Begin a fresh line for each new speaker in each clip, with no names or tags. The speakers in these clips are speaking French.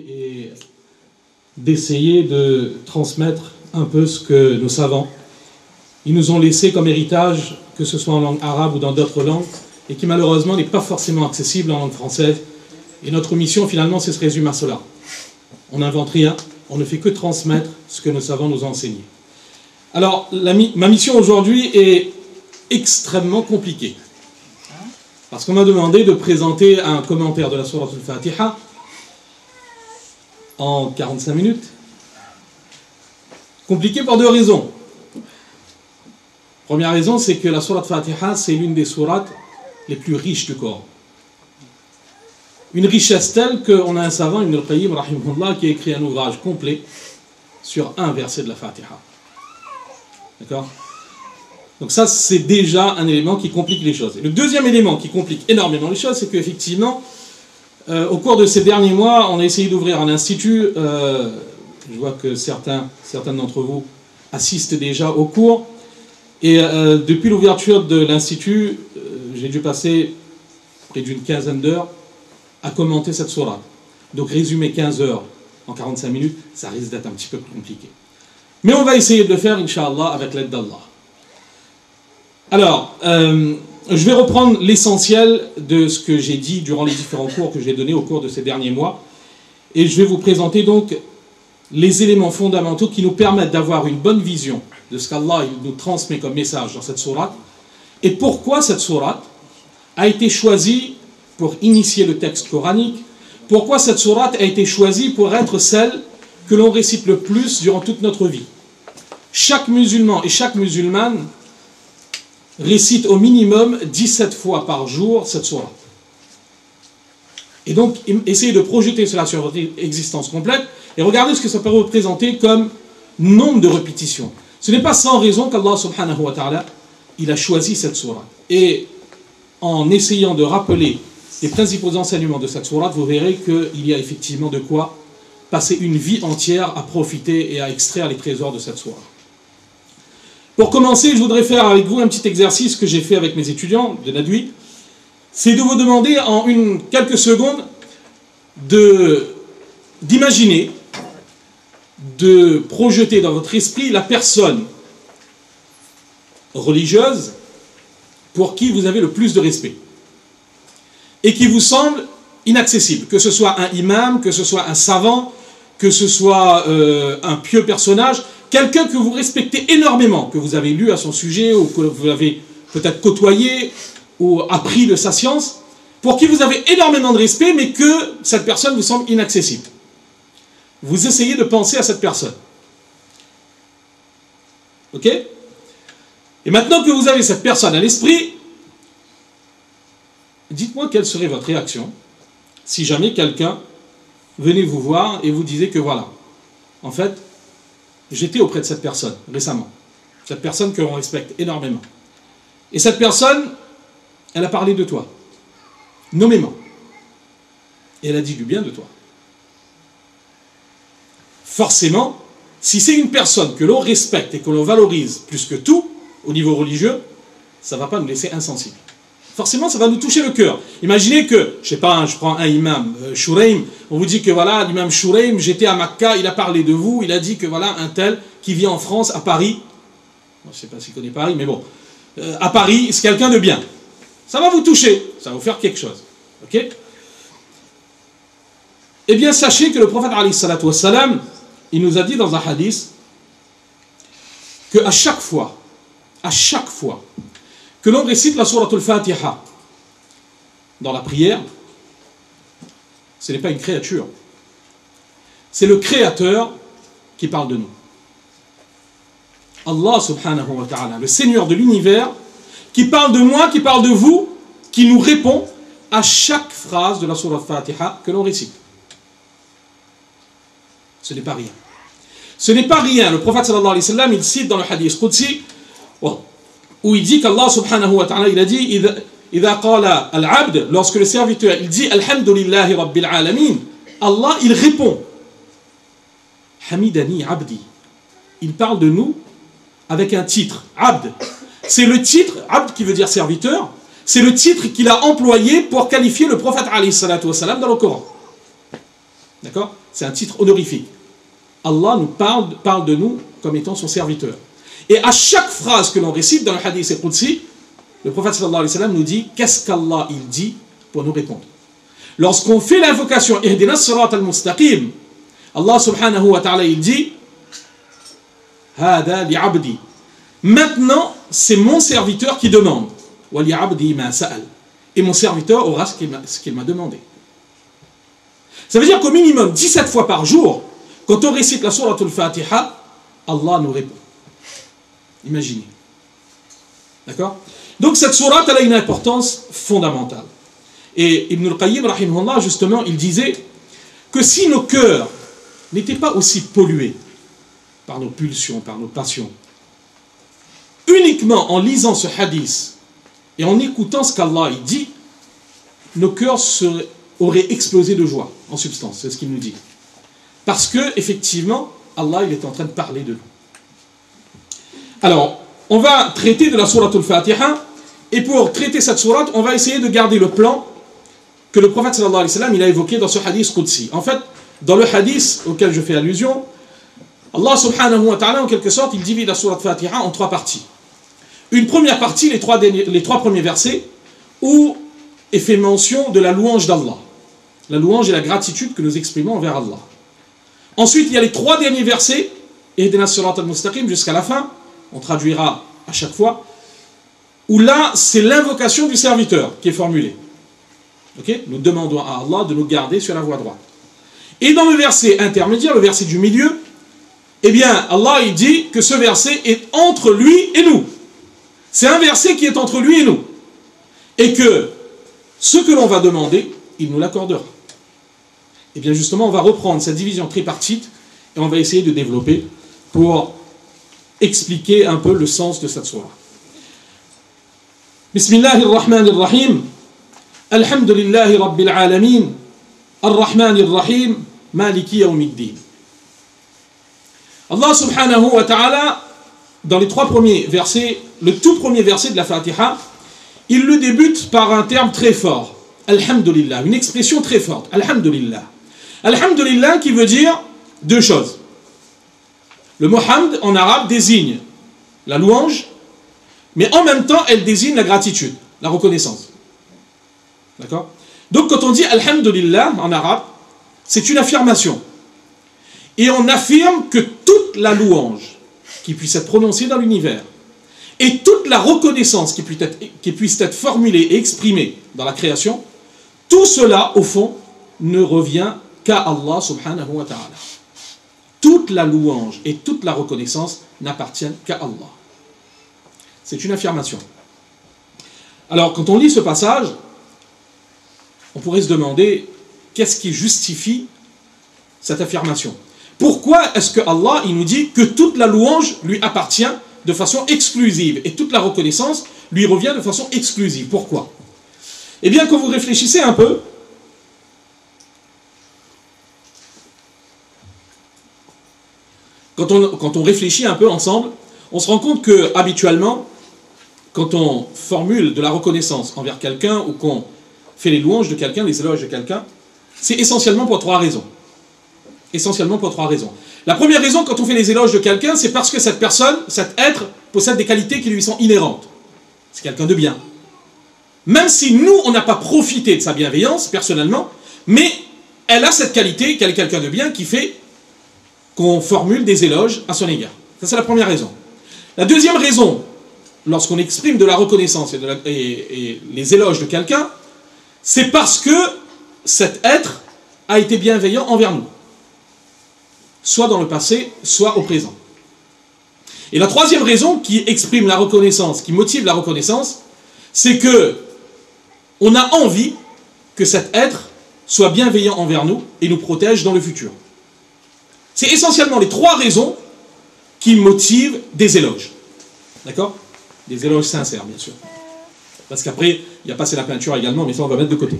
Et d'essayer de transmettre un peu ce que nos savants ils nous ont laissé comme héritage, que ce soit en langue arabe ou dans d'autres langues, et qui malheureusement n'est pas forcément accessible en langue française. Et notre mission finalement, c'est se résume à cela. On n'invente rien, on ne fait que transmettre ce que nos savants nous ont enseigné. Alors, ma mission aujourd'hui est extrêmement compliquée. Parce qu'on m'a demandé de présenter un commentaire de la Sourate al-Fatiha en 45 minutes. Compliqué pour deux raisons. Première raison, c'est que la Sourate al-Fatiha, c'est l'une des sourates les plus riches du Coran. Une richesse telle qu'on a un savant, Ibn al-Qayyim, rahimahullah, qui a écrit un ouvrage complet sur un verset de la Fatiha. D'accord ? Donc ça, c'est déjà un élément qui complique les choses. Et le deuxième élément qui complique énormément les choses, c'est qu'effectivement, au cours de ces derniers mois, on a essayé d'ouvrir un institut. Je vois que certains d'entre vous assistent déjà au cours. Et depuis l'ouverture de l'institut, j'ai dû passer près d'une quinzaine d'heures à commenter cette sourate. Donc résumer 15 heures en 45 minutes, ça risque d'être un petit peu plus compliqué. Mais on va essayer de le faire, Inch'Allah, avec l'aide d'Allah. Alors, je vais reprendre l'essentiel de ce que j'ai dit durant les différents cours que j'ai donnés au cours de ces derniers mois. Et je vais vous présenter donc les éléments fondamentaux qui nous permettent d'avoir une bonne vision de ce qu'Allah nous transmet comme message dans cette sourate. Et pourquoi cette sourate a été choisie pour initier le texte coranique. Pourquoi cette sourate a été choisie pour être celle que l'on récite le plus durant toute notre vie. Chaque musulman et chaque musulmane récite au minimum 17 fois par jour cette sourate. Et donc, essayez de projeter cela sur votre existence complète et regardez ce que ça peut représenter comme nombre de répétitions. Ce n'est pas sans raison qu'Allah subhanahu wa ta'ala, il a choisi cette sourate. Et en essayant de rappeler les principaux enseignements de cette sourate, vous verrez qu'il y a effectivement de quoi passer une vie entière à profiter et à extraire les trésors de cette sourate. Pour commencer, je voudrais faire avec vous un petit exercice que j'ai fait avec mes étudiants de Nadwi. C'est de vous demander en quelques secondes d'imaginer, de projeter dans votre esprit la personne religieuse pour qui vous avez le plus de respect et qui vous semble inaccessible, que ce soit un imam, que ce soit un savant, que ce soit un pieux personnage, quelqu'un que vous respectez énormément, que vous avez lu à son sujet ou que vous avez peut-être côtoyé ou appris de sa science, pour qui vous avez énormément de respect, mais que cette personne vous semble inaccessible. Vous essayez de penser à cette personne. Ok ? Et maintenant que vous avez cette personne à l'esprit, dites-moi quelle serait votre réaction si jamais quelqu'un venait vous voir et vous disait que voilà, en fait, j'étais auprès de cette personne récemment, cette personne que l'on respecte énormément. Et cette personne, elle a parlé de toi, nommément. Et elle a dit du bien de toi. Forcément, si c'est une personne que l'on respecte et que l'on valorise plus que tout, au niveau religieux, ça ne va pas nous laisser insensibles. Forcément, ça va nous toucher le cœur. Imaginez que, je sais pas, je prends un imam, Shuraim, on vous dit que voilà, l'imam Shuraim, j'étais à Makka, il a parlé de vous, il a dit que voilà, un tel qui vit en France, à Paris, je ne sais pas s'il connaît Paris, mais bon, à Paris, c'est quelqu'un de bien. Ça va vous toucher, ça va vous faire quelque chose. Ok ? Eh bien, sachez que le prophète, alayhi salatu wassalam, il nous a dit dans un hadith, qu'à chaque fois que l'on récite la sourate al-Fatiha dans la prière, ce n'est pas une créature. C'est le Créateur qui parle de nous. Allah subhanahu wa ta'ala, le Seigneur de l'univers, qui parle de moi, qui parle de vous, qui nous répond à chaque phrase de la sourate al-Fatiha que l'on récite. Ce n'est pas rien. Ce n'est pas rien. Le prophète sallallahu alayhi wa sallam, il cite dans le hadith Qudsi, où il dit qu'Allah subhanahu wa ta'ala, il a dit idha qala al-abd, lorsque le serviteur il dit alhamdulillahi rabbil alamin, Allah il répond hamidani abdi, il parle de nous avec un titre, abd, c'est le titre, abd qui veut dire serviteur, c'est le titre qu'il a employé pour qualifier le prophète alayhi salatu wa salam dans le Coran. D'accord? C'est un titre honorifique. Allah nous parle de nous comme étant son serviteur. Et à chaque phrase que l'on récite dans le hadith al-Qudsi, le prophète sallallahu alayhi wa sallam nous dit qu'est-ce qu'Allah il dit pour nous répondre. Lorsqu'on fait l'invocation Ihdina as-sirat al-mustaqim, Allah subhanahu wa ta'ala il dit Hada li abdi. Maintenant, c'est mon serviteur qui demande. Wa li abdi ma sa'al. Et mon serviteur aura ce qu'il m'a demandé. Ça veut dire qu'au minimum 17 fois par jour, quand on récite la sourate al-Fatiha, Allah nous répond. Imaginez. D'accord? Donc cette sourate, elle a une importance fondamentale. Et Ibn al-Qayyim, rahimahullah, justement, il disait que si nos cœurs n'étaient pas aussi pollués par nos pulsions, par nos passions, uniquement en lisant ce hadith et en écoutant ce qu'Allah dit, nos cœurs auraient explosé de joie, en substance, c'est ce qu'il nous dit. Parce que, effectivement, Allah il est en train de parler de nous. Alors, on va traiter de la sourate al-Fatiha, et pour traiter cette sourate, on va essayer de garder le plan que le prophète sallallahu alayhi wa sallam il a évoqué dans ce hadith Qudsi. En fait, dans le hadith auquel je fais allusion, Allah subhanahu wa ta'ala, en quelque sorte, il divise la sourate Fatiha en 3 parties. Une première partie, les 3 premiers versets, où est fait mention de la louange d'Allah. La louange et la gratitude que nous exprimons envers Allah. Ensuite, il y a les 3 derniers versets, Ihdina as-sirat al-mustaqim, jusqu'à la fin, on traduira à chaque fois, où là, c'est l'invocation du serviteur qui est formulée. Okay? Nous demandons à Allah de nous garder sur la voie droite. Et dans le verset intermédiaire, le verset du milieu, eh bien, Allah il dit que ce verset est entre lui et nous. C'est un verset qui est entre lui et nous. Et que ce que l'on va demander, il nous l'accordera. Et bien justement, on va reprendre cette division tripartite et on va essayer de développer pour expliquer un peu le sens de cette sourate. Bismillahirrahmanirrahim. Alhamdulillahi rabbil alamin. Ar-Rahmanir-Rahim. Maliki yawmiddin. Allah subhanahu wa ta'ala, dans les 3 premiers versets, le tout premier verset de la Fatiha, il le débute par un terme très fort. Alhamdulillah, une expression très forte. Alhamdulillah. Alhamdulillah qui veut dire 2 choses. Le mot hamd en arabe désigne la louange, mais en même temps elle désigne la gratitude, la reconnaissance. D'accord? Donc quand on dit Alhamdulillah en arabe, c'est une affirmation. Et on affirme que toute la louange qui puisse être prononcée dans l'univers et toute la reconnaissance qui puisse être formulée et exprimée dans la création, tout cela, au fond, ne revient qu'à Allah subhanahu wa ta'ala. Toute la louange et toute la reconnaissance n'appartiennent qu'à Allah. C'est une affirmation. Alors, quand on lit ce passage, on pourrait se demander qu'est-ce qui justifie cette affirmation. Pourquoi est-ce que Allah il nous dit que toute la louange lui appartient de façon exclusive et toute la reconnaissance lui revient de façon exclusive? Pourquoi? Eh bien, quand vous réfléchissez un peu, quand on réfléchit un peu ensemble, on se rend compte que habituellement, quand on formule de la reconnaissance envers quelqu'un ou qu'on fait les louanges de quelqu'un, les éloges de quelqu'un, c'est essentiellement pour 3 raisons. Essentiellement pour 3 raisons. La première raison, quand on fait les éloges de quelqu'un, c'est parce que cette personne, cet être, possède des qualités qui lui sont inhérentes. C'est quelqu'un de bien. Même si nous, on n'a pas profité de sa bienveillance, personnellement, mais elle a cette qualité, qu'elle est quelqu'un de bien, qui fait qu'on formule des éloges à son égard. Ça, c'est la première raison. La deuxième raison, lorsqu'on exprime de la reconnaissance et les éloges de quelqu'un, c'est parce que cet être a été bienveillant envers nous. Soit dans le passé, soit au présent. Et la troisième raison qui exprime la reconnaissance, qui motive la reconnaissance, c'est que on a envie que cet être soit bienveillant envers nous et nous protège dans le futur. C'est essentiellement les 3 raisons qui motivent des éloges. D'accord? Des éloges sincères, bien sûr. Parce qu'après, il y a passé la peinture également, mais ça, on va mettre de côté.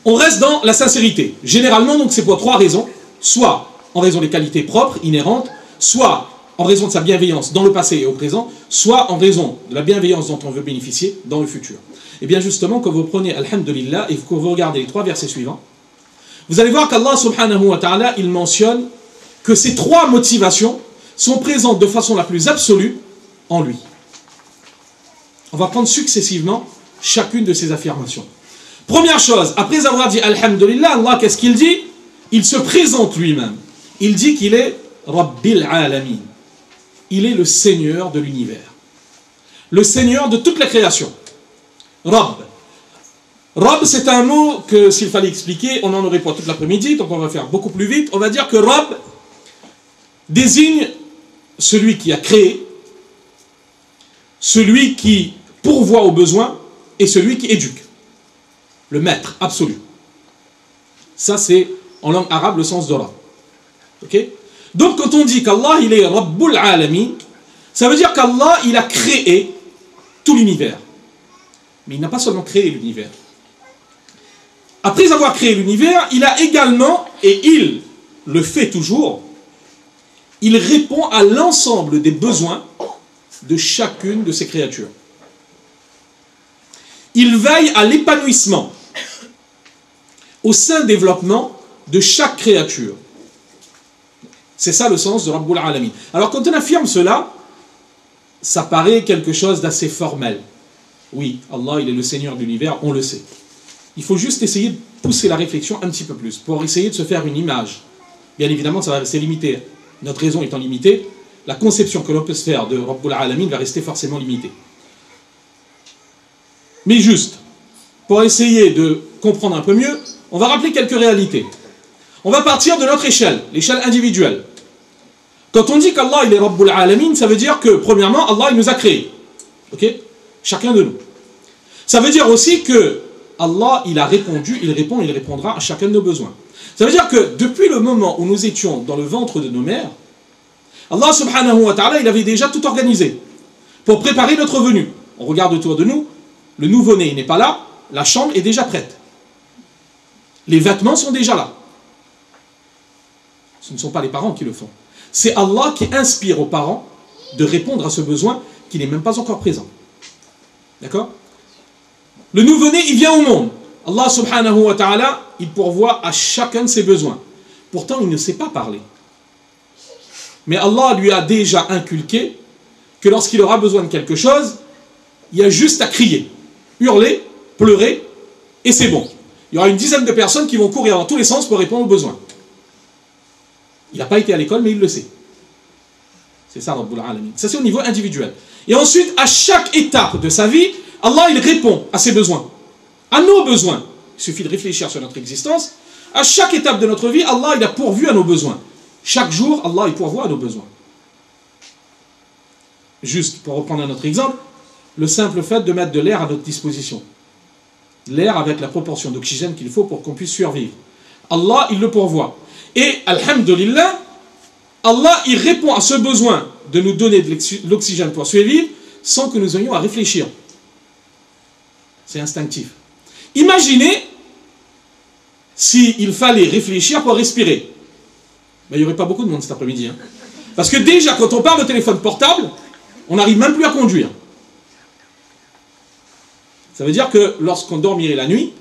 On reste dans la sincérité. Généralement, donc, c'est pour 3 raisons. Soit en raison des qualités propres, inhérentes, soit en raison de sa bienveillance dans le passé et au présent, soit en raison de la bienveillance dont on veut bénéficier dans le futur. Et bien justement, quand vous prenez Alhamdulillah et que vous regardez les 3 versets suivants, vous allez voir qu'Allah subhanahu wa ta'ala, il mentionne que ces trois motivations sont présentes de façon la plus absolue en lui. On va prendre successivement chacune de ces affirmations. Première chose, après avoir dit Alhamdulillah, Allah, qu'est-ce qu'il dit? Il se présente lui-même. Il dit qu'il est Rabbil Alamin. Il est le Seigneur de l'univers. Le Seigneur de toute la création. Rabb. Rabb, c'est un mot que, s'il fallait expliquer, on en aurait pour toute l'après-midi, donc on va faire beaucoup plus vite. On va dire que Rabb désigne celui qui a créé, celui qui pourvoit aux besoins et celui qui éduque. Le maître absolu. Ça, c'est en langue arabe le sens de Rabb. Ok? Donc, quand on dit qu'Allah, il est Rabbul Alamin, ça veut dire qu'Allah, il a créé tout l'univers. Mais il n'a pas seulement créé l'univers. Après avoir créé l'univers, il a également, et il le fait toujours, il répond à l'ensemble des besoins de chacune de ses créatures. Il veille à l'épanouissement, au sain développement de chaque créature. C'est ça le sens de Rabbul Alamin. Alors quand on affirme cela, ça paraît quelque chose d'assez formel. Oui, Allah, il est le Seigneur de l'univers, on le sait. Il faut juste essayer de pousser la réflexion un petit peu plus, pour essayer de se faire une image. Bien évidemment, ça va rester limité. Notre raison étant limitée, la conception que l'on peut se faire de Rabbul Alamin va rester forcément limitée. Mais juste, pour essayer de comprendre un peu mieux, on va rappeler quelques réalités. On va partir de notre échelle, l'échelle individuelle. Quand on dit qu'Allah il est Rabbul Alamin, ça veut dire que, premièrement, Allah il nous a créés. Ok? Chacun de nous. Ça veut dire aussi que Allah il a répondu, il répond, il répondra à chacun de nos besoins. Ça veut dire que depuis le moment où nous étions dans le ventre de nos mères, Allah subhanahu wa ta'ala il avait déjà tout organisé pour préparer notre venue. On regarde autour de nous, le nouveau-né n'est pas là, la chambre est déjà prête. Les vêtements sont déjà là. Ce ne sont pas les parents qui le font. C'est Allah qui inspire aux parents de répondre à ce besoin qui n'est même pas encore présent. D'accord? Le nouveau-né, il vient au monde. Allah subhanahu wa ta'ala, il pourvoit à chacun de ses besoins. Pourtant, il ne sait pas parler. Mais Allah lui a déjà inculqué que lorsqu'il aura besoin de quelque chose, il y a juste à crier, hurler, pleurer, et c'est bon. Il y aura une dizaine de personnes qui vont courir dans tous les sens pour répondre aux besoins. Il n'a pas été à l'école, mais il le sait. C'est ça, Rabbul Alamin. Ça, c'est au niveau individuel. Et ensuite, à chaque étape de sa vie, Allah, il répond à ses besoins, à nos besoins. Il suffit de réfléchir sur notre existence. À chaque étape de notre vie, Allah, il a pourvu à nos besoins. Chaque jour, Allah, il pourvoit à nos besoins. Juste, pour reprendre un autre exemple, le simple fait de mettre de l'air à notre disposition. L'air avec la proportion d'oxygène qu'il faut pour qu'on puisse survivre. Allah, il le pourvoit. Et, alhamdulillah, Allah, il répond à ce besoin de nous donner de l'oxygène pour survivre sans que nous ayons à réfléchir. C'est instinctif. Imaginez s'il fallait réfléchir pour respirer. Ben, il n'y aurait pas beaucoup de monde cet après-midi. Hein. Parce que déjà, quand on parle de téléphone portable, on n'arrive même plus à conduire. Ça veut dire que lorsqu'on dormirait la nuit,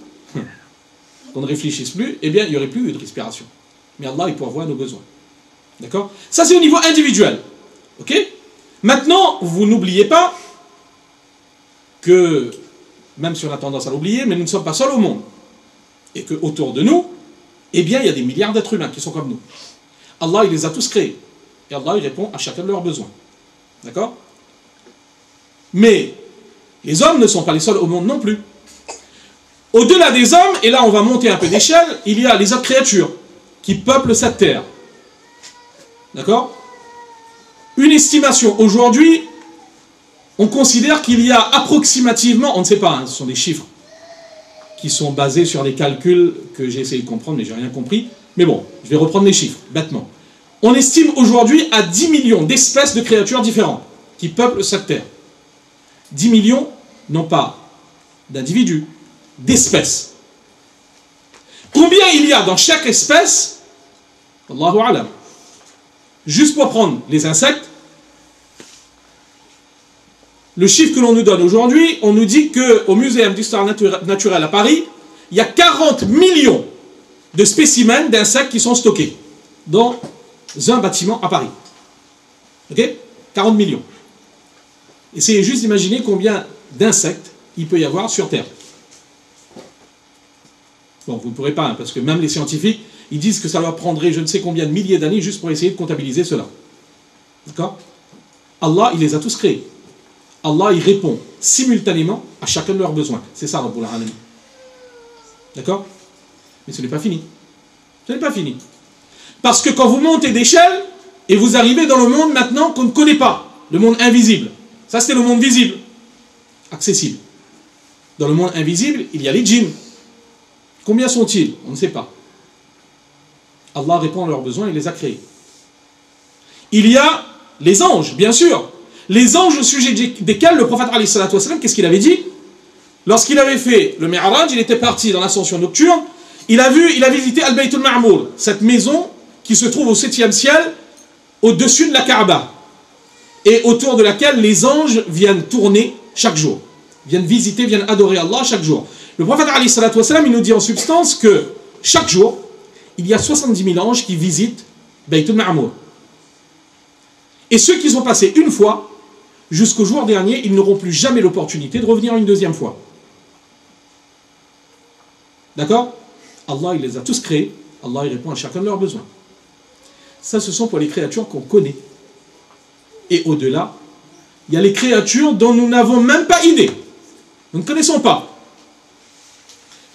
qu'on ne réfléchisse plus, eh bien, il n'y aurait plus de respiration. Mais Allah, il pourvoit à nos besoins. D'accord? Ça, c'est au niveau individuel. Ok? Maintenant, vous n'oubliez pas que, même si on a tendance à l'oublier, mais nous ne sommes pas seuls au monde. Et qu'autour de nous, eh bien, il y a des milliards d'êtres humains qui sont comme nous. Allah, il les a tous créés. Et Allah, il répond à chacun de leurs besoins. D'accord? Mais les hommes ne sont pas les seuls au monde non plus. Au-delà des hommes, et là on va monter un peu d'échelle, il y a les autres créatures qui peuplent cette terre. D'accord? Une estimation aujourd'hui, on considère qu'il y a approximativement, on ne sait pas, hein, ce sont des chiffres qui sont basés sur des calculs que j'ai essayé de comprendre, mais j'ai rien compris. Mais bon, je vais reprendre les chiffres, bêtement. On estime aujourd'hui à 10 millions d'espèces de créatures différentes qui peuplent cette terre. 10 millions, non pas d'individus, d'espèces. Combien il y a dans chaque espèce? Allahu alam. Juste pour prendre les insectes, le chiffre que l'on nous donne aujourd'hui, on nous dit qu'au Muséum d'histoire naturelle à Paris, il y a 40 millions de spécimens d'insectes qui sont stockés dans un bâtiment à Paris. Ok? 40 millions. Essayez juste d'imaginer combien d'insectes il peut y avoir sur Terre. Bon, vous ne pourrez pas, hein, parce que même les scientifiques, ils disent que ça leur prendrait je ne sais combien de milliers d'années juste pour essayer de comptabiliser cela. D'accord? Allah, il les a tous créés. Allah, il répond simultanément à chacun de leurs besoins. C'est ça, Rabbul Alamin. D'accord? Mais ce n'est pas fini. Ce n'est pas fini. Parce que quand vous montez d'échelle, et vous arrivez dans le monde maintenant qu'on ne connaît pas, le monde invisible. Ça, c'était le monde visible, accessible. Dans le monde invisible, il y a les djinns. Combien sont-ils? On ne sait pas. Allah répond à leurs besoins, il les a créés. Il y a les anges, bien sûr. Les anges au sujet desquels le prophète, qu'est-ce qu'il avait dit? Lorsqu'il avait fait le Mi'raj, il était parti dans l'ascension nocturne, il a visité Al-Bayt al-Ma'mour, cette maison qui se trouve au 7e ciel, au-dessus de la Kaaba, et autour de laquelle les anges viennent tourner chaque jour, viennent visiter, viennent adorer Allah chaque jour. Le prophète, il nous dit en substance que chaque jour, il y a 70 000 anges qui visitent Bayt al-Ma'mour. Et ceux qui sont passés une fois, jusqu'au jour dernier, ils n'auront plus jamais l'opportunité de revenir une deuxième fois. D'accord? Allah, il les a tous créés. Allah, il répond à chacun de leurs besoins. Ça, ce sont pour les créatures qu'on connaît. Et au-delà, il y a les créatures dont nous n'avons même pas idée. Nous ne connaissons pas.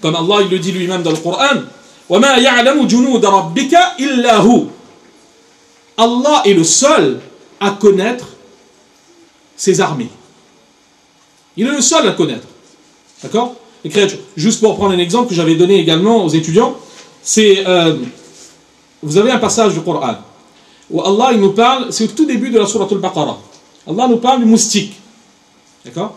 Comme Allah, il le dit lui-même dans le Coran, وَمَا يَعْلَمُ جُنُودَ رَبِّكَ إِلَّا هُ. Allah est le seul à connaître ses armées. Il est le seul à connaître. D'accord? Les créatures. Juste pour prendre un exemple que j'avais donné également aux étudiants, c'est... vous avez un passage du Coran où Allah il nous parle, c'est au tout début de la sourate al-Baqarah. Allah nous parle du moustique. D'accord?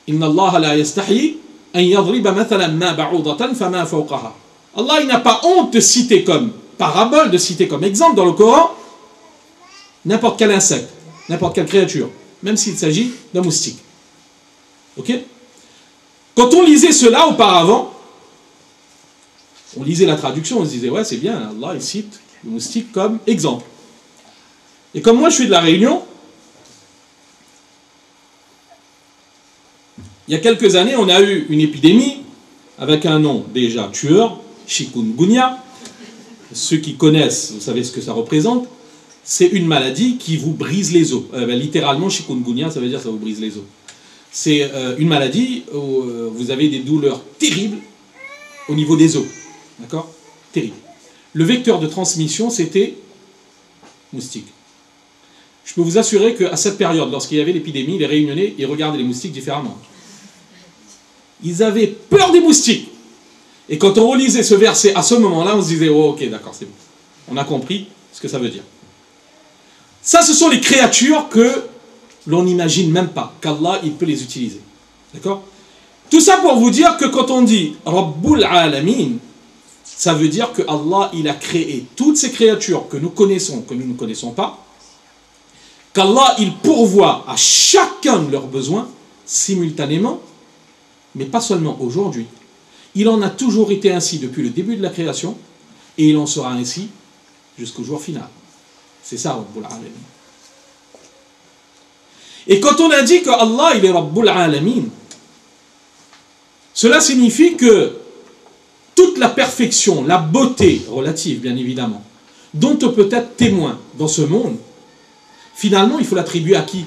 Inna Allah la yastahi an yadriba mathalan ma ba'udatan fama fawqaha. Allah il n'a pas honte de citer comme parabole, de citer comme exemple dans le Coran n'importe quel insecte, n'importe quelle créature, même s'il s'agit d'un moustique. Ok? Quand on lisait cela auparavant, on lisait la traduction, on se disait, ouais, c'est bien, Allah, il cite le moustique comme exemple. Et comme moi, je suis de la Réunion, il y a quelques années, on a eu une épidémie avec un nom déjà tueur, chikungunya. Ceux qui connaissent, vous savez ce que ça représente. C'est une maladie qui vous brise les os. Littéralement, chikungunya, ça veut dire ça vous brise les os. C'est une maladie où vous avez des douleurs terribles au niveau des os. D'accord? Terrible. Le vecteur de transmission, c'était moustique. Je peux vous assurer qu'à cette période, lorsqu'il y avait l'épidémie, les Réunionnais, ils regardaient les moustiques différemment. Ils avaient peur des moustiques. Et quand on relisait ce verset à ce moment-là, on se disait, oh ok, d'accord, c'est bon. On a compris ce que ça veut dire. Ça, ce sont les créatures que l'on n'imagine même pas qu'Allah, il peut les utiliser. D'accord? Tout ça pour vous dire que quand on dit Rabbul Alamin, ça veut dire que Allah, il a créé toutes ces créatures que nous connaissons, que nous ne connaissons pas, qu'Allah, il pourvoit à chacun de leurs besoins simultanément, mais pas seulement aujourd'hui. Il en a toujours été ainsi depuis le début de la création, et il en sera ainsi jusqu'au jour final. C'est ça, Rabbul Alamin. Et quand on a dit que Allah, il est Rabbul Alamin, cela signifie que toute la perfection, la beauté relative, bien évidemment, dont on peut être témoin dans ce monde, finalement, il faut l'attribuer à qui?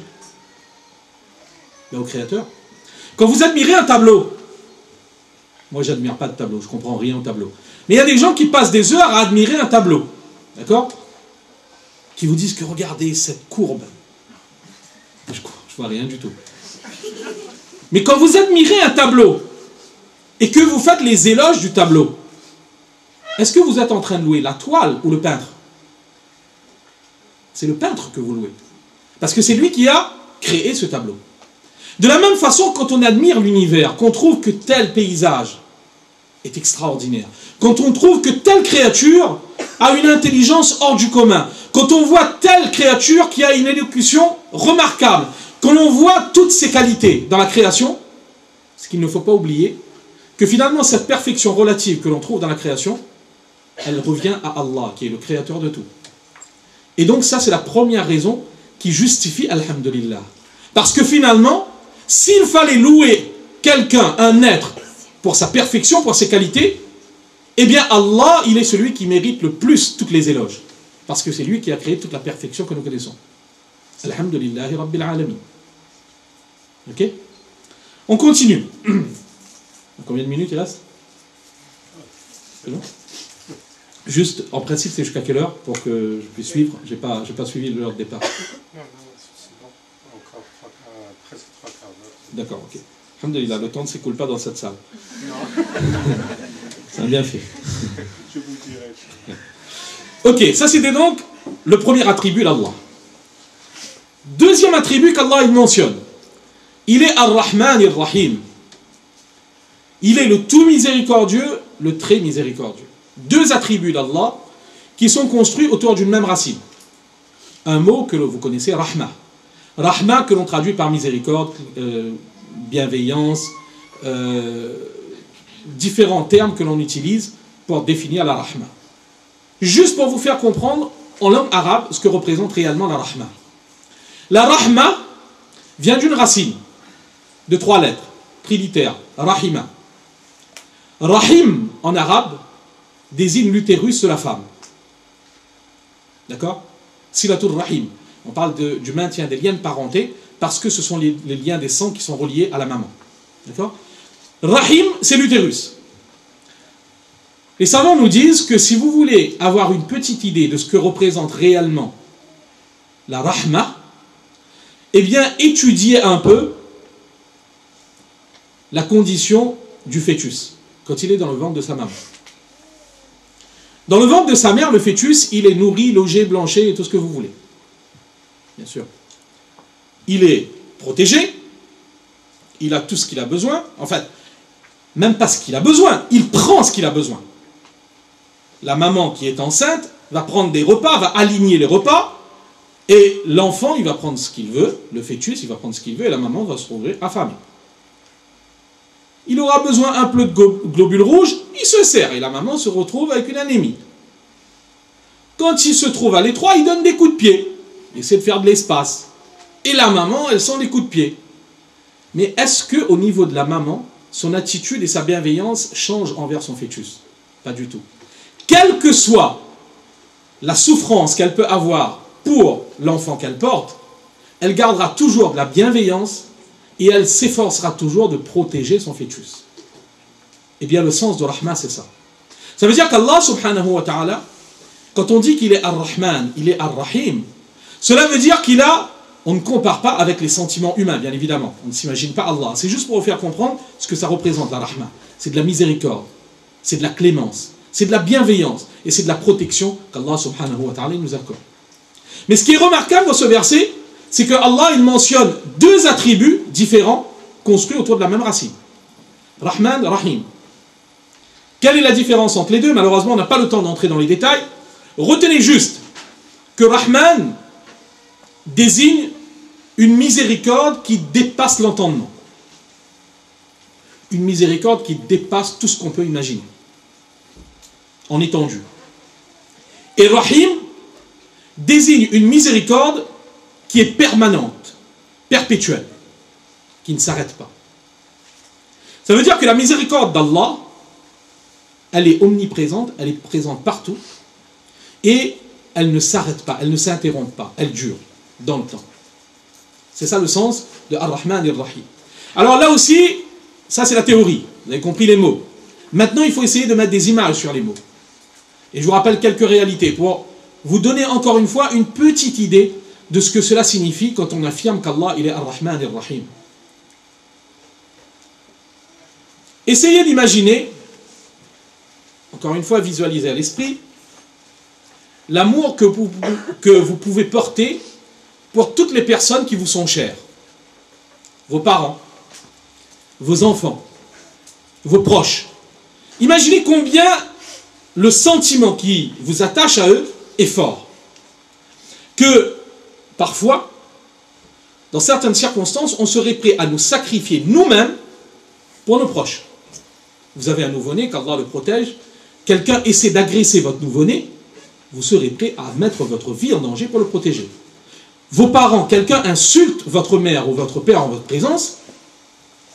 Au Créateur. Quand vous admirez un tableau, moi, je n'admire pas de tableau, je ne comprends rien au tableau. Mais il y a des gens qui passent des heures à admirer un tableau. D'accord? Qui vous disent que regardez cette courbe. Je ne vois rien du tout. Mais quand vous admirez un tableau et que vous faites les éloges du tableau, est-ce que vous êtes en train de louer la toile ou le peintre? C'est le peintre que vous louez. Parce que c'est lui qui a créé ce tableau. De la même façon, quand on admire l'univers, qu'on trouve que tel paysage est extraordinaire, quand on trouve que telle créature a une intelligence hors du commun, quand on voit telle créature qui a une élocution remarquable, quand on voit toutes ces qualités dans la création, ce qu'il ne faut pas oublier, que finalement cette perfection relative que l'on trouve dans la création, elle revient à Allah, qui est le créateur de tout. Et donc ça, c'est la première raison qui justifie Alhamdulillah. Parce que finalement, s'il fallait louer quelqu'un, un être, pour sa perfection, pour ses qualités, eh bien Allah, il est celui qui mérite le plus toutes les éloges. Parce que c'est lui qui a créé toute la perfection que nous connaissons. Alhamdulillahi Rabbil Alamin. Ok? On continue. Combien de minutes il reste? C'est bon? Juste, en principe, c'est jusqu'à quelle heure pour que je puisse suivre? J'ai pas suivi l'heure de départ.
Non, c'est bon. Encore presque 3 quarts d'heure.
D'accord, ok. Alhamdulillah, le temps ne s'écoule pas dans cette salle.
Non.
C'est bien fait.
Je vous dirai.
Ok, ça c'était donc le premier attribut d'Allah. Deuxième attribut qu'Allah il mentionne. Il est Ar-Rahman Ar-Rahim. Il est le tout miséricordieux, le très miséricordieux. Deux attributs d'Allah qui sont construits autour d'une même racine. Un mot que vous connaissez, Rahma. Rahma que l'on traduit par miséricorde, bienveillance, différents termes que l'on utilise pour définir la Rahma. Juste pour vous faire comprendre en langue arabe ce que représente réellement la Rahma. La Rahma vient d'une racine de 3 lettres, trilitère, Rahima. Rahim en arabe désigne l'utérus de la femme. D'accord? Silatul Rahim. On parle du maintien des liens de parenté parce que ce sont les liens des sangs qui sont reliés à la maman. D'accord? Rahim, c'est l'utérus. Les savants nous disent que si vous voulez avoir une petite idée de ce que représente réellement la Rahma, eh bien, étudiez un peu la condition du fœtus quand il est dans le ventre de sa maman. Dans le ventre de sa mère, le fœtus, il est nourri, logé, blanché et tout ce que vous voulez. Bien sûr. Il est protégé, il a tout ce qu'il a besoin, en fait, même pas ce qu'il a besoin, il prend ce qu'il a besoin. La maman qui est enceinte va prendre des repas, va aligner les repas, et l'enfant, il va prendre ce qu'il veut, le fœtus, il va prendre ce qu'il veut, et la maman va se retrouver affamée. Il aura besoin un peu de globules rouges, il se sert, et la maman se retrouve avec une anémie. Quand il se trouve à l'étroit, il donne des coups de pied, il essaie de faire de l'espace. Et la maman, elle sent les coups de pied. Mais est-ce qu'au niveau de la maman, son attitude et sa bienveillance changent envers son fœtus? Pas du tout. Quelle que soit la souffrance qu'elle peut avoir pour l'enfant qu'elle porte, elle gardera toujours de la bienveillance et elle s'efforcera toujours de protéger son fœtus. Eh bien, le sens de Rahma, c'est ça. Ça veut dire qu'Allah, subhanahu wa ta'ala, quand on dit qu'il est Ar-Rahman, il est Ar-Rahim, cela veut dire qu'il a, on ne compare pas avec les sentiments humains, bien évidemment. On ne s'imagine pas Allah. C'est juste pour vous faire comprendre ce que ça représente, la Rahma. C'est de la miséricorde, c'est de la clémence, c'est de la bienveillance et c'est de la protection qu'Allah subhanahu wa ta'ala nous accorde. Mais ce qui est remarquable dans ce verset, c'est que Allah il mentionne 2 attributs différents construits autour de la même racine. Rahman, Rahim. Quelle est la différence entre les deux? Malheureusement, on n'a pas le temps d'entrer dans les détails. Retenez juste que Rahman désigne une miséricorde qui dépasse l'entendement. Une miséricorde qui dépasse tout ce qu'on peut imaginer. En étendue. Et Rahim désigne une miséricorde qui est permanente, perpétuelle, qui ne s'arrête pas. Ça veut dire que la miséricorde d'Allah, elle est omniprésente, elle est présente partout, et elle ne s'arrête pas, elle ne s'interrompt pas, elle dure dans le temps. C'est ça le sens de Ar-Rahman et Ar-Rahim. Alors là aussi, ça c'est la théorie, vous avez compris les mots. Maintenant il faut essayer de mettre des images sur les mots. Et je vous rappelle quelques réalités pour vous donner encore une fois une petite idée de ce que cela signifie quand on affirme qu'Allah il est Ar-Rahman et Ar-Rahim. Essayez d'imaginer, encore une fois visualiser à l'esprit, l'amour que vous pouvez porter pour toutes les personnes qui vous sont chères. Vos parents, vos enfants, vos proches. Imaginez combien le sentiment qui vous attache à eux est fort. Que parfois, dans certaines circonstances, on serait prêt à nous sacrifier nous-mêmes pour nos proches. vous avez un nouveau-né, qu'Allah le protège, quelqu'un essaie d'agresser votre nouveau-né, vous serez prêt à mettre votre vie en danger pour le protéger. Vos parents, quelqu'un insulte votre mère ou votre père en votre présence,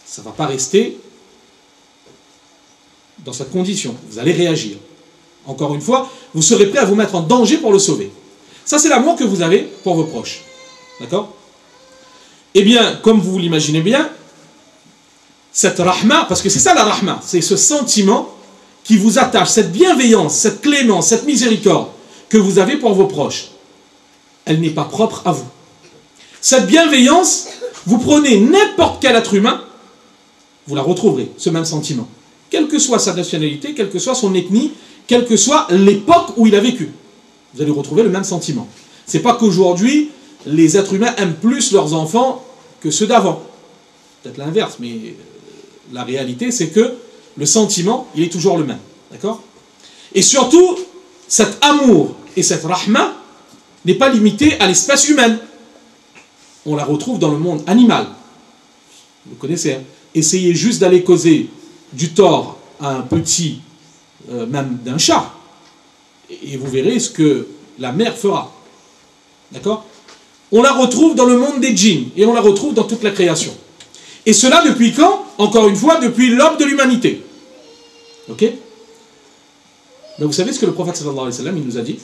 ça ne va pas rester dans cette condition. Vous allez réagir. Encore une fois, vous serez prêt à vous mettre en danger pour le sauver. Ça, c'est l'amour que vous avez pour vos proches. D'accord? Eh bien, comme vous l'imaginez bien, cette rahma, parce que c'est ça la rahma, c'est ce sentiment qui vous attache, cette bienveillance, cette clémence, cette miséricorde que vous avez pour vos proches, elle n'est pas propre à vous. Cette bienveillance, vous prenez n'importe quel être humain, vous la retrouverez, ce même sentiment. Quelle que soit sa nationalité, quelle que soit son ethnie, quelle que soit l'époque où il a vécu. Vous allez retrouver le même sentiment. C'est pas qu'aujourd'hui, les êtres humains aiment plus leurs enfants que ceux d'avant. Peut-être l'inverse, mais la réalité, c'est que le sentiment, il est toujours le même. D'accord? Et surtout, cet amour et cette rahma n'est pas limité à l'espèce humaine. On la retrouve dans le monde animal. Vous connaissez, hein? Essayez juste d'aller causer du tort à un petit, même d'un chat, et vous verrez ce que la mère fera. D'accord? On la retrouve dans le monde des djinns, et on la retrouve dans toute la création. Et cela depuis quand? Encore une fois, depuis l'aube de l'humanité. Ok? Mais vous savez ce que le prophète sallallahu alayhi wa sallam, il nous a dit?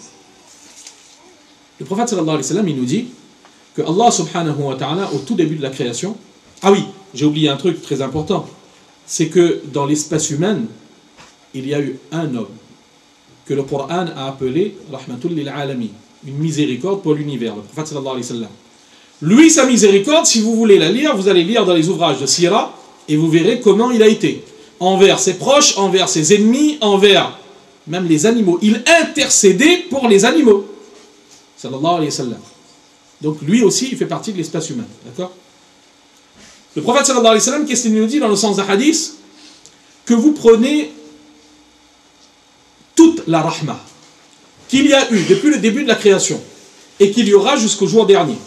Le prophète sallallahu alayhi wa sallam, il nous dit que Allah subhanahu wa ta'ala, au tout début de la création, ah oui, j'ai oublié un truc très important, c'est que dans l'espèce humaine, il y a eu un homme que le Coran a appelé Rahmatul lil Alamin, une miséricorde pour l'univers, le prophète sallallahu alayhi wa sallam. Lui, sa miséricorde, si vous voulez la lire, vous allez lire dans les ouvrages de Sira et vous verrez comment il a été envers ses proches, envers ses ennemis, envers même les animaux. Il intercédait pour les animaux. Sallallahu alayhi wa sallam. Donc lui aussi, il fait partie de l'espèce humaine. D'accord? Le prophète sallallahu alayhi wa sallam, qu'est-ce qu'il nous dit dans le sens d'un hadith? Que vous prenez toute la rahma qu'il y a eu depuis le début de la création et qu'il y aura jusqu'au jour dernier.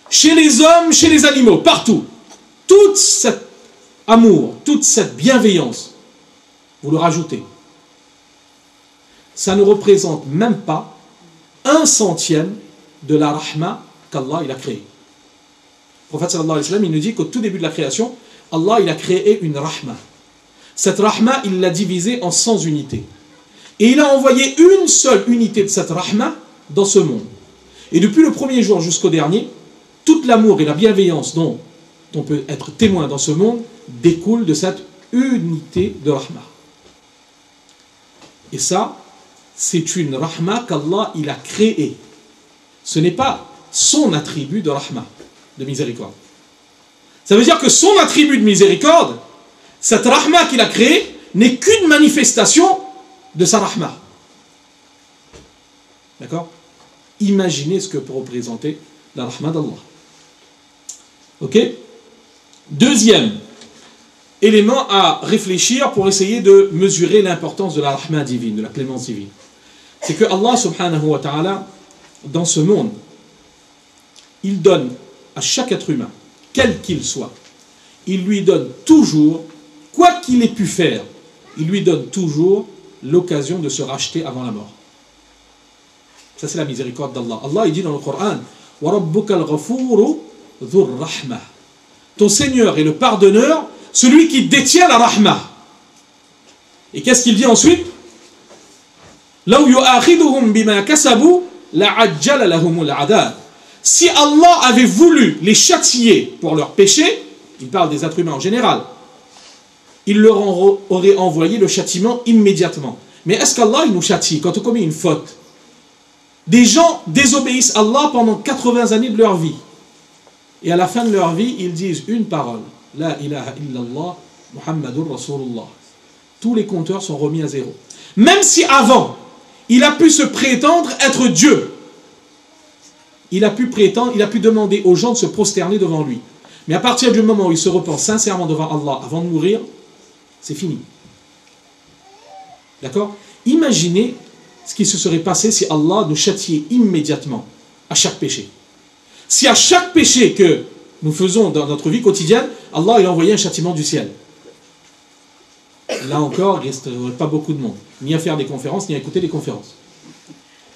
Chez les hommes, chez les animaux, partout. Tout cet amour, toute cette bienveillance, vous le rajoutez. Ça ne représente même pas 1/100 de la rahma qu'Allah il a créée. Le prophète sallallahu alayhi wa sallam, il nous dit qu'au tout début de la création, Allah il a créé une rahma. Cette rahma, il l'a divisée en 100 unités. Et il a envoyé une seule unité de cette rahma dans ce monde. Et depuis le premier jour jusqu'au dernier, tout l'amour et la bienveillance dont on peut être témoin dans ce monde découlent de cette unité de rahma. Et ça, c'est une rahma qu'Allah il a créée. Ce n'est pas son attribut de rahma, de miséricorde. Ça veut dire que son attribut de miséricorde, cette rahma qu'il a créée, n'est qu'une manifestation de sa rahma. D'accord? Imaginez ce que peut représenter la rahma d'Allah. Ok? Deuxième élément à réfléchir pour essayer de mesurer l'importance de la rahma divine, de la clémence divine. C'est que Allah subhanahu wa ta'ala, dans ce monde, il donne à chaque être humain, quel qu'il soit, il lui donne toujours, quoi qu'il ait pu faire, il lui donne toujours l'occasion de se racheter avant la mort. Ça c'est la miséricorde d'Allah. Allah il dit dans le Coran, وَرَبُّكَ الْغَفُورُ ذُو الرَّحْمَةِ. Ton Seigneur est le pardonneur, celui qui détient la rahma. Et qu'est-ce qu'il dit ensuite? لَوْ يُؤَاخِذُهُمْ بِمَا كَسَبُوا لَعَجَّلَ لَهُمُ الْعَذَابِ. Si Allah avait voulu les châtier pour leurs péchés, il parle des êtres humains en général, il leur aurait envoyé le châtiment immédiatement. Mais est-ce qu'Allah il nous châtie quand on commet une faute? Des gens désobéissent à Allah pendant 80 années de leur vie. Et à la fin de leur vie, ils disent une parole. La ilaha illallah, Muhammadur Rasulullah. Tous les compteurs sont remis à zéro. Même si avant, il a pu se prétendre être Dieu. Il a pu prétendre, il a pu demander aux gens de se prosterner devant lui. Mais à partir du moment où il se repent sincèrement devant Allah avant de mourir, c'est fini. D'accord? Imaginez ce qui se serait passé si Allah nous châtiait immédiatement à chaque péché. Si à chaque péché que nous faisons dans notre vie quotidienne, Allah il a envoyé un châtiment du ciel. là encore, il ne reste pas beaucoup de monde, ni à faire des conférences, ni à écouter des conférences.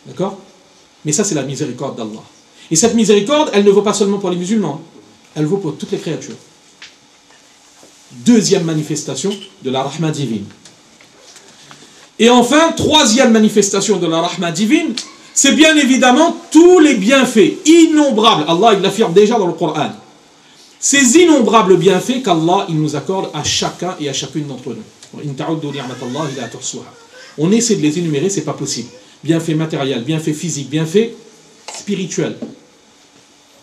D'accord? Mais ça, c'est la miséricorde d'Allah. Et cette miséricorde, elle ne vaut pas seulement pour les musulmans, elle vaut pour toutes les créatures. Deuxième manifestation de la rahma divine. Et enfin, troisième manifestation de la rahma divine, c'est bien évidemment tous les bienfaits innombrables. Allah, il l'affirme déjà dans le Coran. Ces innombrables bienfaits qu'Allah, il nous accorde à chacun et à chacune d'entre nous. On essaie de les énumérer, c'est pas possible. Bienfaits matériels, bienfaits physiques, bienfaits spirituels.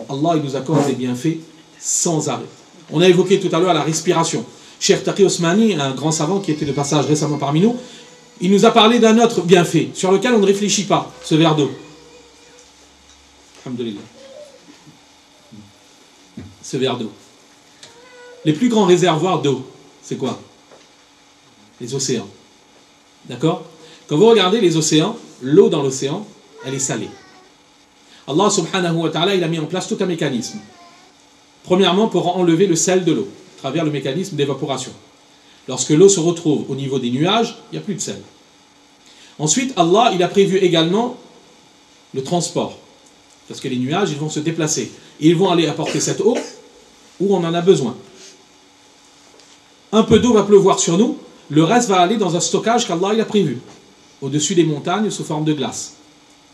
Allah, il nous accorde des bienfaits sans arrêt. On a évoqué tout à l'heure la respiration. Cheikh Taqi Osmani, un grand savant qui était de passage récemment parmi nous, il nous a parlé d'un autre bienfait sur lequel on ne réfléchit pas, ce verre d'eau. Alhamdulillah. Ce verre d'eau. Les plus grands réservoirs d'eau, c'est quoi? Les océans. D'accord? Quand vous regardez les océans, l'eau dans l'océan, elle est salée. Allah subhanahu wa ta'ala, il a mis en place tout un mécanisme. Premièrement, pour enlever le sel de l'eau, à travers le mécanisme d'évaporation. Lorsque l'eau se retrouve au niveau des nuages, il n'y a plus de sel. Ensuite, Allah, il a prévu également le transport. Parce que les nuages, ils vont se déplacer. Et ils vont aller apporter cette eau où on en a besoin. Un peu d'eau va pleuvoir sur nous, le reste va aller dans un stockage qu'Allah il a prévu, au-dessus des montagnes sous forme de glace.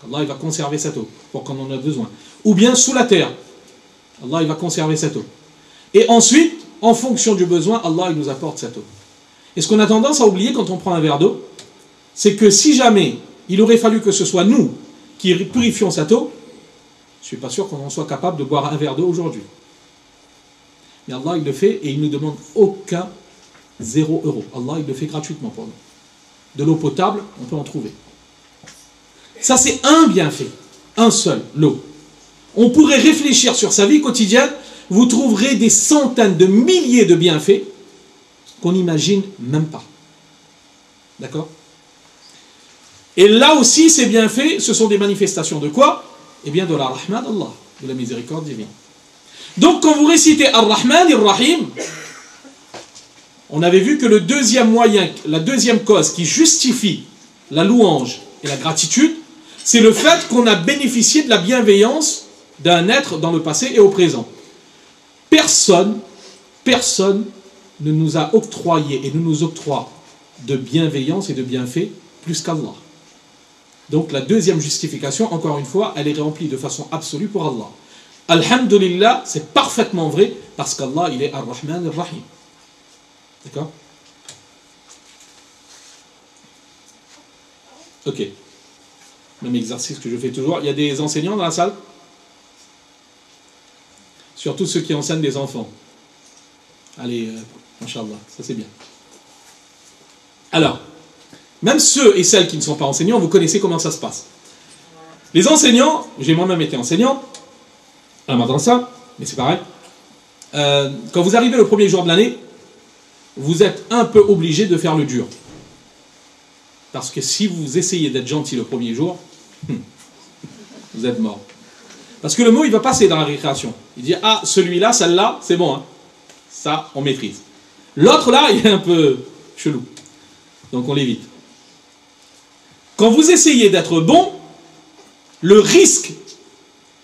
Allah il va conserver cette eau pour qu'on en ait besoin. Ou bien sous la terre. Allah il va conserver cette eau. Et ensuite, en fonction du besoin, Allah il nous apporte cette eau. Et ce qu'on a tendance à oublier quand on prend un verre d'eau, c'est que si jamais il aurait fallu que ce soit nous qui purifions cette eau, je ne suis pas sûr qu'on en soit capable de boire un verre d'eau aujourd'hui. Mais Allah il le fait et il ne nous demande aucun 0 €. Allah il le fait gratuitement pour nous. De l'eau potable, on peut en trouver. Ça c'est un bienfait, un seul, l'eau. On pourrait réfléchir sur sa vie quotidienne, vous trouverez des centaines de milliers de bienfaits qu'on n'imagine même pas. D'accord? Et là aussi, ces bienfaits, ce sont des manifestations de quoi? Eh bien de la rahma d'Allah, de la miséricorde divine. Donc quand vous récitez Ar-Rahman Ar-Rahim, on avait vu que le deuxième moyen, la deuxième cause qui justifie la louange et la gratitude, c'est le fait qu'on a bénéficié de la bienveillance d'un être dans le passé et au présent. Personne ne nous a octroyé et ne nous octroie de bienveillance et de bienfaits plus qu'Allah. Donc la deuxième justification, encore une fois, elle est remplie de façon absolue pour Allah. Alhamdulillah, c'est parfaitement vrai parce qu'Allah, il est Ar-Rahman Ar-Rahim. D'accord? Ok. Même exercice que je fais toujours. Il y a des enseignants dans la salle? Surtout ceux qui enseignent des enfants. Allez, Inch'Allah, ça c'est bien. Alors, même ceux et celles qui ne sont pas enseignants, vous connaissez comment ça se passe. Les enseignants, j'ai moi-même été enseignant, à la madrasa, mais c'est pareil. Quand vous arrivez le premier jour de l'année, vous êtes un peu obligé de faire le dur. Parce que si vous essayez d'être gentil le premier jour, vous êtes mort. Parce que le mot, il va passer dans la récréation. Il dit, ah, celui-là, celle-là, c'est bon, hein. Ça, on maîtrise. L'autre, là, il est un peu chelou. Donc, on l'évite. Quand vous essayez d'être bon, le risque,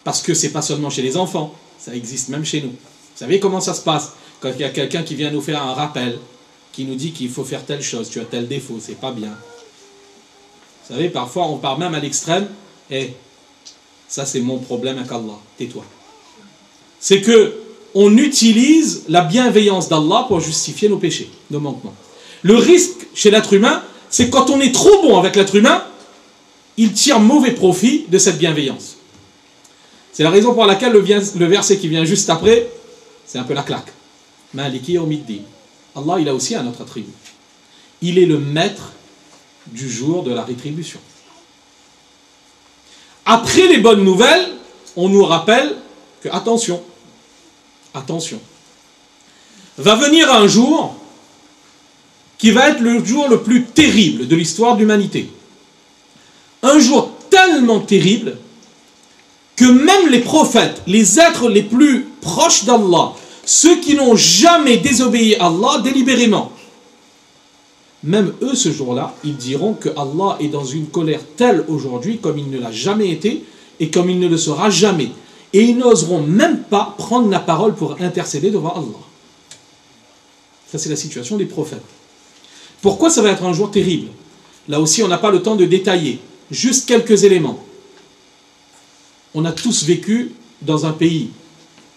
parce que c'est pas seulement chez les enfants, ça existe même chez nous. Vous savez comment ça se passe? Quand il y a quelqu'un qui vient nous faire un rappel, qui nous dit qu'il faut faire telle chose, tu as tel défaut, c'est pas bien. Vous savez, parfois, on part même à l'extrême, et ça, c'est mon problème avec Allah. Tais-toi. C'est que on utilise la bienveillance d'Allah pour justifier nos péchés, nos manquements. Le risque chez l'être humain, c'est quand on est trop bon avec l'être humain, il tire mauvais profit de cette bienveillance. C'est la raison pour laquelle le verset qui vient juste après, c'est un peu la claque. Maliki yawmiddin. Allah, il a aussi un autre attribut. Il est le maître du jour de la rétribution. Après les bonnes nouvelles, on nous rappelle que, attention, va venir un jour qui va être le jour le plus terrible de l'histoire de l'humanité. Un jour tellement terrible que même les prophètes, les êtres les plus proches d'Allah, ceux qui n'ont jamais désobéi à Allah délibérément, même eux ce jour-là, ils diront que Allah est dans une colère telle aujourd'hui comme il ne l'a jamais été et comme il ne le sera jamais. Et ils n'oseront même pas prendre la parole pour intercéder devant Allah. Ça, c'est la situation des prophètes. Pourquoi ça va être un jour terrible? Là aussi, on n'a pas le temps de détailler. Juste quelques éléments. On a tous vécu dans un pays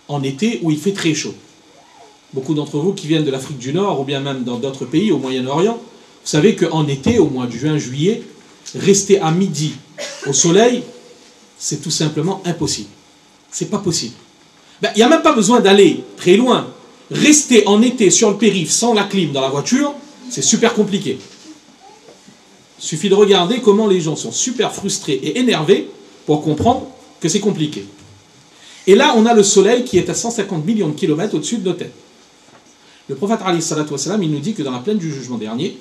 en été où il fait très chaud. Beaucoup d'entre vous qui viennent de l'Afrique du Nord ou bien même dans d'autres pays au Moyen-Orient, vous savez qu'en été, au mois de juin, juillet, rester à midi au soleil, c'est tout simplement impossible. C'est pas possible. Il n'y a même pas besoin d'aller très loin. Rester en été sur le périph' sans la clim dans la voiture, c'est super compliqué. Il suffit de regarder comment les gens sont super frustrés et énervés pour comprendre que c'est compliqué. Et là, on a le soleil qui est à 150 millions de kilomètres au-dessus de nos têtes. Le prophète, alayhi salatu wassalam, il nous dit que dans la plaine du jugement dernier,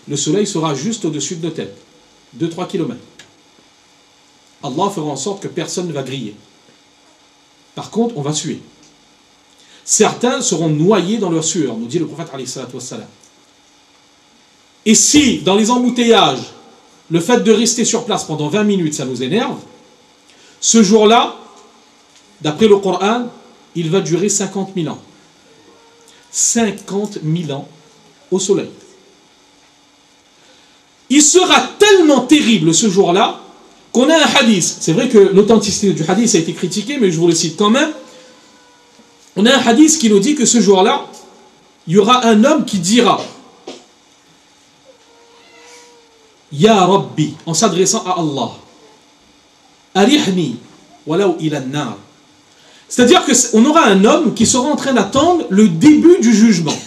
le soleil sera juste au-dessus de nos têtes, 2-3 kilomètres. Allah fera en sorte que personne ne va griller. Par contre, on va suer. Certains seront noyés dans leur sueur, nous dit le prophète, alayhi salatu wassalam. Et si, dans les embouteillages, le fait de rester sur place pendant 20 minutes, ça nous énerve, ce jour-là, d'après le Coran, il va durer 50 000 ans. 50 000 ans au soleil. Il sera tellement terrible ce jour-là qu'on a un hadith. C'est vrai que l'authenticité du hadith a été critiquée, mais je vous le cite quand même. On a un hadith qui nous dit que ce jour-là, il y aura un homme qui dira Ya Rabbi, en s'adressant à Allah, Arihni, walaw ila an-nar. C'est-à-dire qu'on aura un homme qui sera en train d'attendre le début du jugement.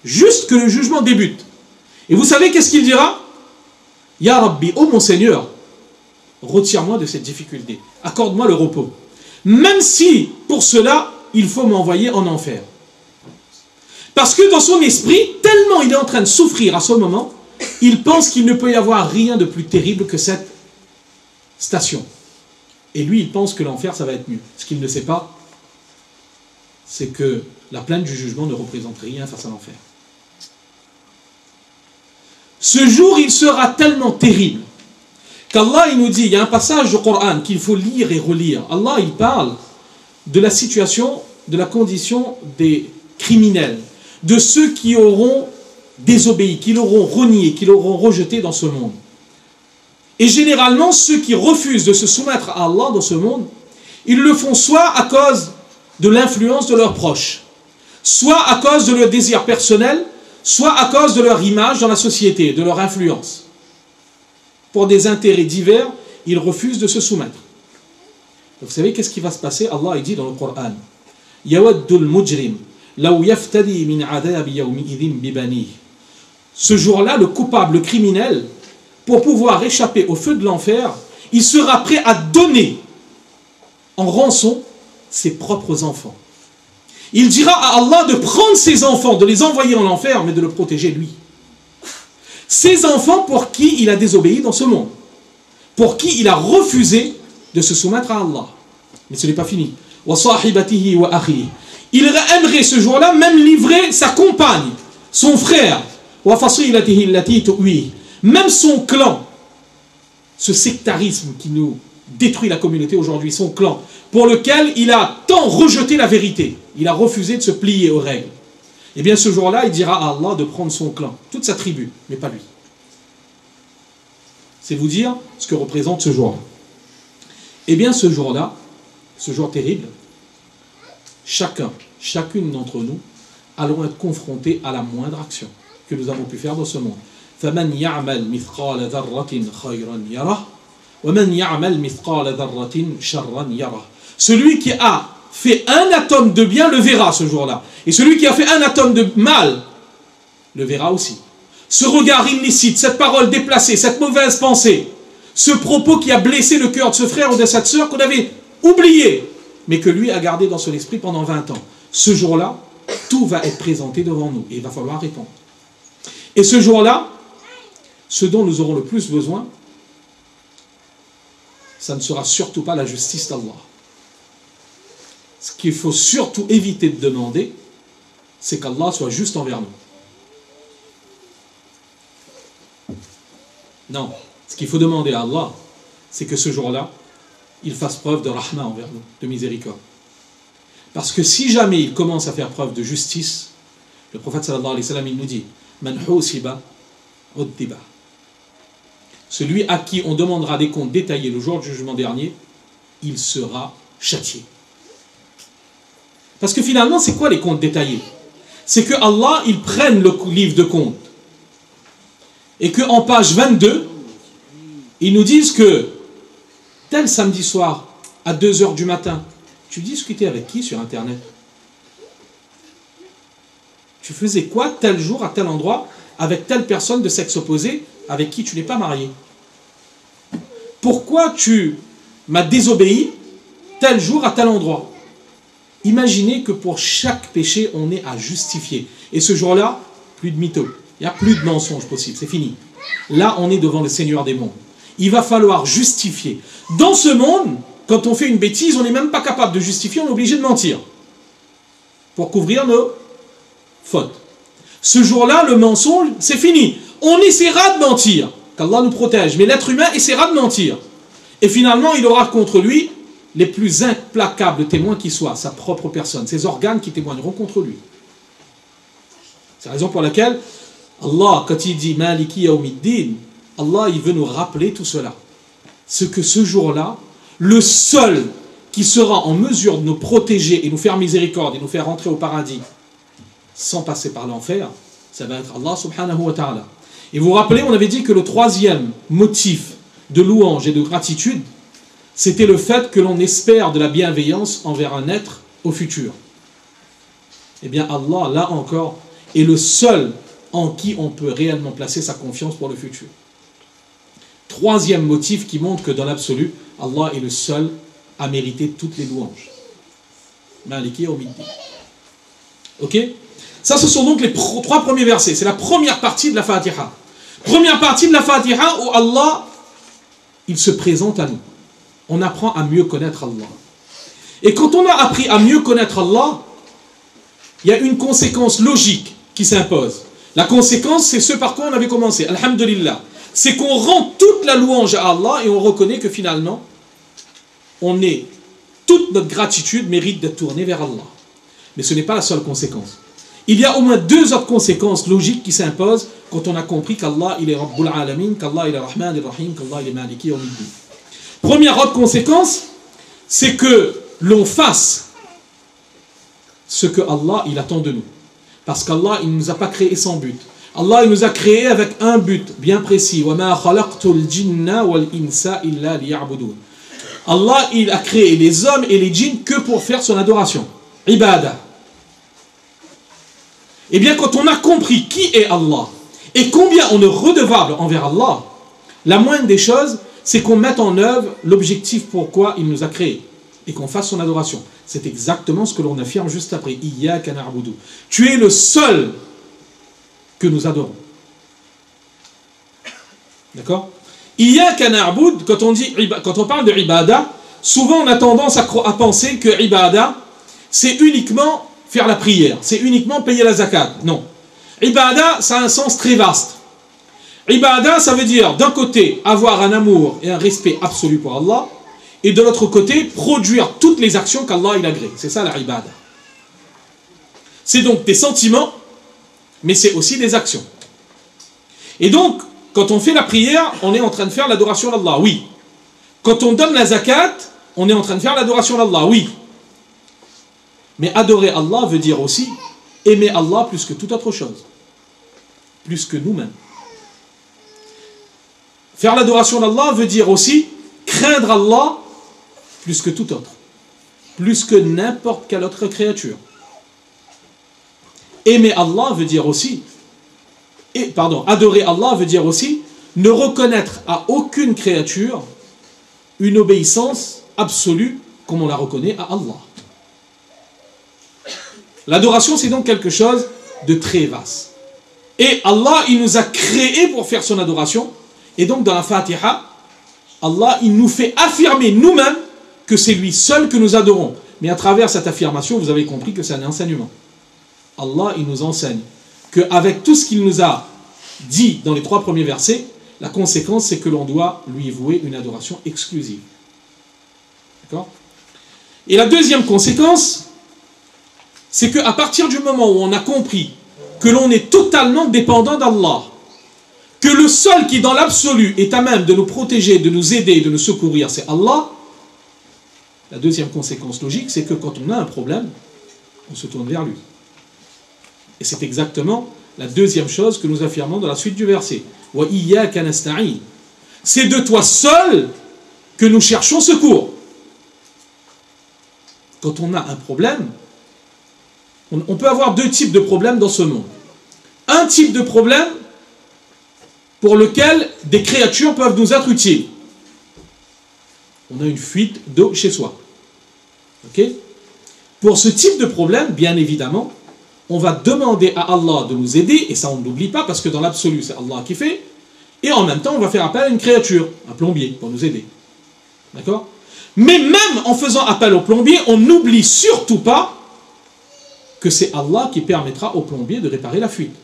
Juste que le jugement débute. Et vous savez qu'est-ce qu'il dira? Ya Rabbi, oh mon Seigneur, retire-moi de cette difficulté. Accorde-moi le repos. Même si, pour cela, il faut m'envoyer en enfer. Parce que dans son esprit, tellement il est en train de souffrir à ce moment, il pense qu'il ne peut y avoir rien de plus terrible que cette station. Et lui, il pense que l'enfer, ça va être mieux. Ce qu'il ne sait pas, c'est que la plaine du jugement ne représente rien face à l'enfer. Ce jour, il sera tellement terrible qu'Allah, il nous dit, il y a un passage du Coran qu'il faut lire et relire. Allah, il parle de la situation, de la condition des criminels, de ceux qui auront désobéi, qui l'auront renié, qui l'auront rejeté dans ce monde. Et généralement, ceux qui refusent de se soumettre à Allah dans ce monde, ils le font soit à cause de l'influence de leurs proches, soit à cause de leur désir personnel, soit à cause de leur image dans la société, de leur influence. Pour des intérêts divers, ils refusent de se soumettre. Donc, vous savez qu'est-ce qui va se passer? Allah il dit dans le Coran Yawaddul mujrim law yaftadi min adab yawmi idhin bibani. Ce jour-là, le coupable, le criminel, pour pouvoir échapper au feu de l'enfer, il sera prêt à donner en rançon ses propres enfants. Il dira à Allah de prendre ses enfants, de les envoyer en enfer, mais de le protéger lui. Ses enfants pour qui il a désobéi dans ce monde, pour qui il a refusé de se soumettre à Allah. Mais ce n'est pas fini. Il aimerait ce jour-là même livrer sa compagne, son frère, même son clan, ce sectarisme qui nous détruit la communauté aujourd'hui, son clan, pour lequel il a tant rejeté la vérité, il a refusé de se plier aux règles. Eh bien ce jour-là, il dira à Allah de prendre son clan, toute sa tribu, mais pas lui. C'est vous dire ce que représente ce jour-là. Eh bien ce jour-là, ce jour terrible, chacune d'entre nous, allons être confrontés à la moindre action que nous avons pu faire dans ce monde. فَمَنْ يَعْمَلْ مِثْقَالَ ذَرَّةٍ خَيْرًا يَرَهُ وَمَنْ يَعْمَلْ مِثْقَالَ ذَرَّةٍ شَرًّا يَرَهُ. Celui qui a fait un atome de bien le verra ce jour-là. Et celui qui a fait un atome de mal le verra aussi. Ce regard illicite, cette parole déplacée, cette mauvaise pensée, ce propos qui a blessé le cœur de ce frère ou de cette sœur qu'on avait oublié, mais que lui a gardé dans son esprit pendant 20 ans. Ce jour-là, tout va être présenté devant nous et il va falloir répondre. Et ce jour-là, ce dont nous aurons le plus besoin, ça ne sera surtout pas la justice d'Allah. Ce qu'il faut surtout éviter de demander, c'est qu'Allah soit juste envers nous. Non. Ce qu'il faut demander à Allah, c'est que ce jour-là, il fasse preuve de rahma envers nous, de miséricorde. Parce que si jamais il commence à faire preuve de justice, le prophète sallallahu alayhi wa sallam, il nous dit Man husiba uddiba. Celui à qui on demandera des comptes détaillés le jour du jugement dernier, il sera châtié. Parce que finalement, c'est quoi les comptes détaillés? C'est que Allah, il prenne le livre de comptes et qu'en page 22, ils nous disent que tel samedi soir, à 2 h du matin, tu discutais avec qui sur Internet? Tu faisais quoi tel jour, à tel endroit, avec telle personne de sexe opposé, avec qui tu n'es pas marié? Pourquoi tu m'as désobéi tel jour, à tel endroit? Imaginez que pour chaque péché, on est à justifier. Et ce jour-là, plus de mythos. Il n'y a plus de mensonges possibles, c'est fini. Là, on est devant le Seigneur des mondes. Il va falloir justifier. Dans ce monde, quand on fait une bêtise, on n'est même pas capable de justifier, on est obligé de mentir. Pour couvrir nos fautes. Ce jour-là, le mensonge, c'est fini. On essaiera de mentir, qu'Allah nous protège, mais l'être humain essaiera de mentir. Et finalement, il aura contre lui les plus implacables témoins qui soient, sa propre personne, ses organes qui témoigneront contre lui. C'est la raison pour laquelle Allah, quand il dit Maliki Yawmiddin, Allah, il veut nous rappeler tout cela. Ce que ce jour-là, le seul qui sera en mesure de nous protéger et nous faire miséricorde et nous faire rentrer au paradis sans passer par l'enfer, ça va être Allah subhanahu wa ta'ala. Et vous vous rappelez, on avait dit que le troisième motif de louange et de gratitude, c'était le fait que l'on espère de la bienveillance envers un être au futur. Eh bien Allah, là encore, est le seul en qui on peut réellement placer sa confiance pour le futur. Troisième motif qui montre que dans l'absolu, Allah est le seul à mériter toutes les louanges. Maliki Yawmiddin. Ok? Ça, ce sont donc les 3 premiers versets. C'est la première partie de la Fatiha. Première partie de la Fatiha où Allah, il se présente à nous. On apprend à mieux connaître Allah. Et quand on a appris à mieux connaître Allah, il y a une conséquence logique qui s'impose. La conséquence, c'est ce par quoi on avait commencé. Alhamdulillah. C'est qu'on rend toute la louange à Allah et on reconnaît que finalement, toute notre gratitude mérite d'être tournée vers Allah. Mais ce n'est pas la seule conséquence. Il y a au moins 2 autres conséquences logiques qui s'imposent quand on a compris qu'Allah, il est Rabbul Alamin, qu'Allah, il est Rahman, il est Rahim, qu'Allah, il est Maliki Yawmiddin. Première autre conséquence, c'est que l'on fasse ce que Allah, il attend de nous. Parce qu'Allah, il ne nous a pas créés sans but. Allah, il nous a créés avec un but bien précis. Allah, il a créé les hommes et les djinns que pour faire son adoration. Ibadah. Eh bien, quand on a compris qui est Allah et combien on est redevable envers Allah, la moindre des choses, c'est qu'on mette en œuvre l'objectif pourquoi il nous a créés et qu'on fasse son adoration. C'est exactement ce que l'on affirme juste après. Iyyaka na'budu. Tu es le seul que nous adorons. D'accord? Iyyaka na'budu, quand on parle de ibadah, souvent on a tendance à penser que ibadah, c'est uniquement faire la prière, c'est uniquement payer la zakat. Non. Ibadah, ça a un sens très vaste. Ibadah, ça veut dire, d'un côté, avoir un amour et un respect absolu pour Allah, et de l'autre côté, produire toutes les actions qu'Allah il agrée. C'est ça la ibadah. C'est donc des sentiments, mais c'est aussi des actions. Et donc, quand on fait la prière, on est en train de faire l'adoration d'Allah, oui. Quand on donne la zakat, on est en train de faire l'adoration d'Allah, oui. Mais adorer Allah veut dire aussi aimer Allah plus que toute autre chose. Plus que nous-mêmes. Faire l'adoration d'Allah veut dire aussi craindre Allah plus que tout autre. Plus que n'importe quelle autre créature. Aimer Allah veut dire aussi, adorer Allah veut dire aussi ne reconnaître à aucune créature une obéissance absolue comme on la reconnaît à Allah. L'adoration, c'est donc quelque chose de très vaste. Et Allah, il nous a créés pour faire son adoration. Et donc, dans la Fatiha, Allah, il nous fait affirmer nous-mêmes que c'est lui seul que nous adorons. Mais à travers cette affirmation, vous avez compris que c'est un enseignement. Allah, il nous enseigne qu'avec tout ce qu'il nous a dit dans les 3 premiers versets, la conséquence, c'est que l'on doit lui vouer une adoration exclusive. D'accord? Et la deuxième conséquence, c'est qu'à partir du moment où on a compris que l'on est totalement dépendant d'Allah, que le seul qui dans l'absolu est à même de nous protéger, de nous aider, de nous secourir, c'est Allah, la deuxième conséquence logique, c'est que quand on a un problème, on se tourne vers lui. Et c'est exactement la deuxième chose que nous affirmons dans la suite du verset. Wa iyyaka nasta'in. C'est de toi seul que nous cherchons secours. Quand on a un problème, on peut avoir deux types de problèmes dans ce monde. Un type de problème pour lequel des créatures peuvent nous être utiles. On a une fuite d'eau chez soi. Ok? Pour ce type de problème, bien évidemment, on va demander à Allah de nous aider, et ça on ne l'oublie pas, parce que dans l'absolu, c'est Allah qui fait, et en même temps, on va faire appel à une créature, un plombier, pour nous aider. D'accord? Mais même en faisant appel au plombier, on n'oublie surtout pas que c'est Allah qui permettra au plombier de réparer la fuite.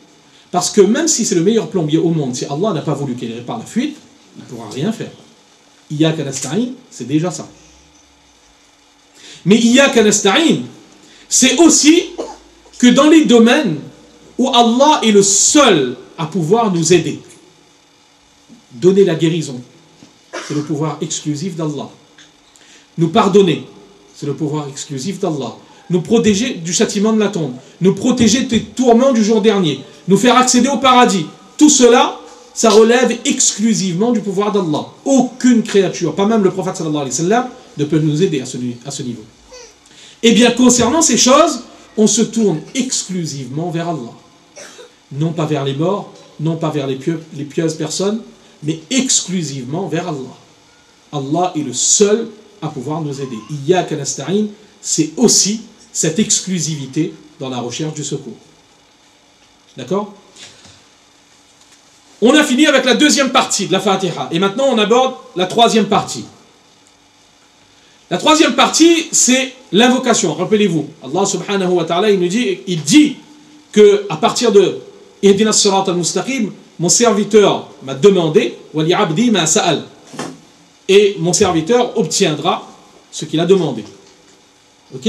Parce que même si c'est le meilleur plombier au monde, si Allah n'a pas voulu qu'il répare la fuite, il ne pourra rien faire. Iyyaka nasta'in, c'est déjà ça. Mais Iyyaka nasta'in, c'est aussi que dans les domaines où Allah est le seul à pouvoir nous aider, donner la guérison, c'est le pouvoir exclusif d'Allah. Nous pardonner, c'est le pouvoir exclusif d'Allah. Nous protéger du châtiment de la tombe, nous protéger des tourments du jour dernier, nous faire accéder au paradis. Tout cela, ça relève exclusivement du pouvoir d'Allah. Aucune créature, pas même le prophète sallallahu alayhi wa sallam, ne peut nous aider à ce niveau. Et bien, concernant ces choses, on se tourne exclusivement vers Allah. Non pas vers les morts, non pas vers les pieuses personnes, mais exclusivement vers Allah. Allah est le seul à pouvoir nous aider. Iyyaka nasta'in, c'est aussi cette exclusivité dans la recherche du secours. D'accord? On a fini avec la deuxième partie de la Fatiha. Et maintenant, on aborde la troisième partie. La troisième partie, c'est l'invocation. Rappelez-vous, Allah subhanahu wa ta'ala, il dit qu'à partir de Ihdina as-sirat al-mustaqim, mon serviteur m'a demandé, wali abdi ma sa'al. Et mon serviteur obtiendra ce qu'il a demandé. Ok?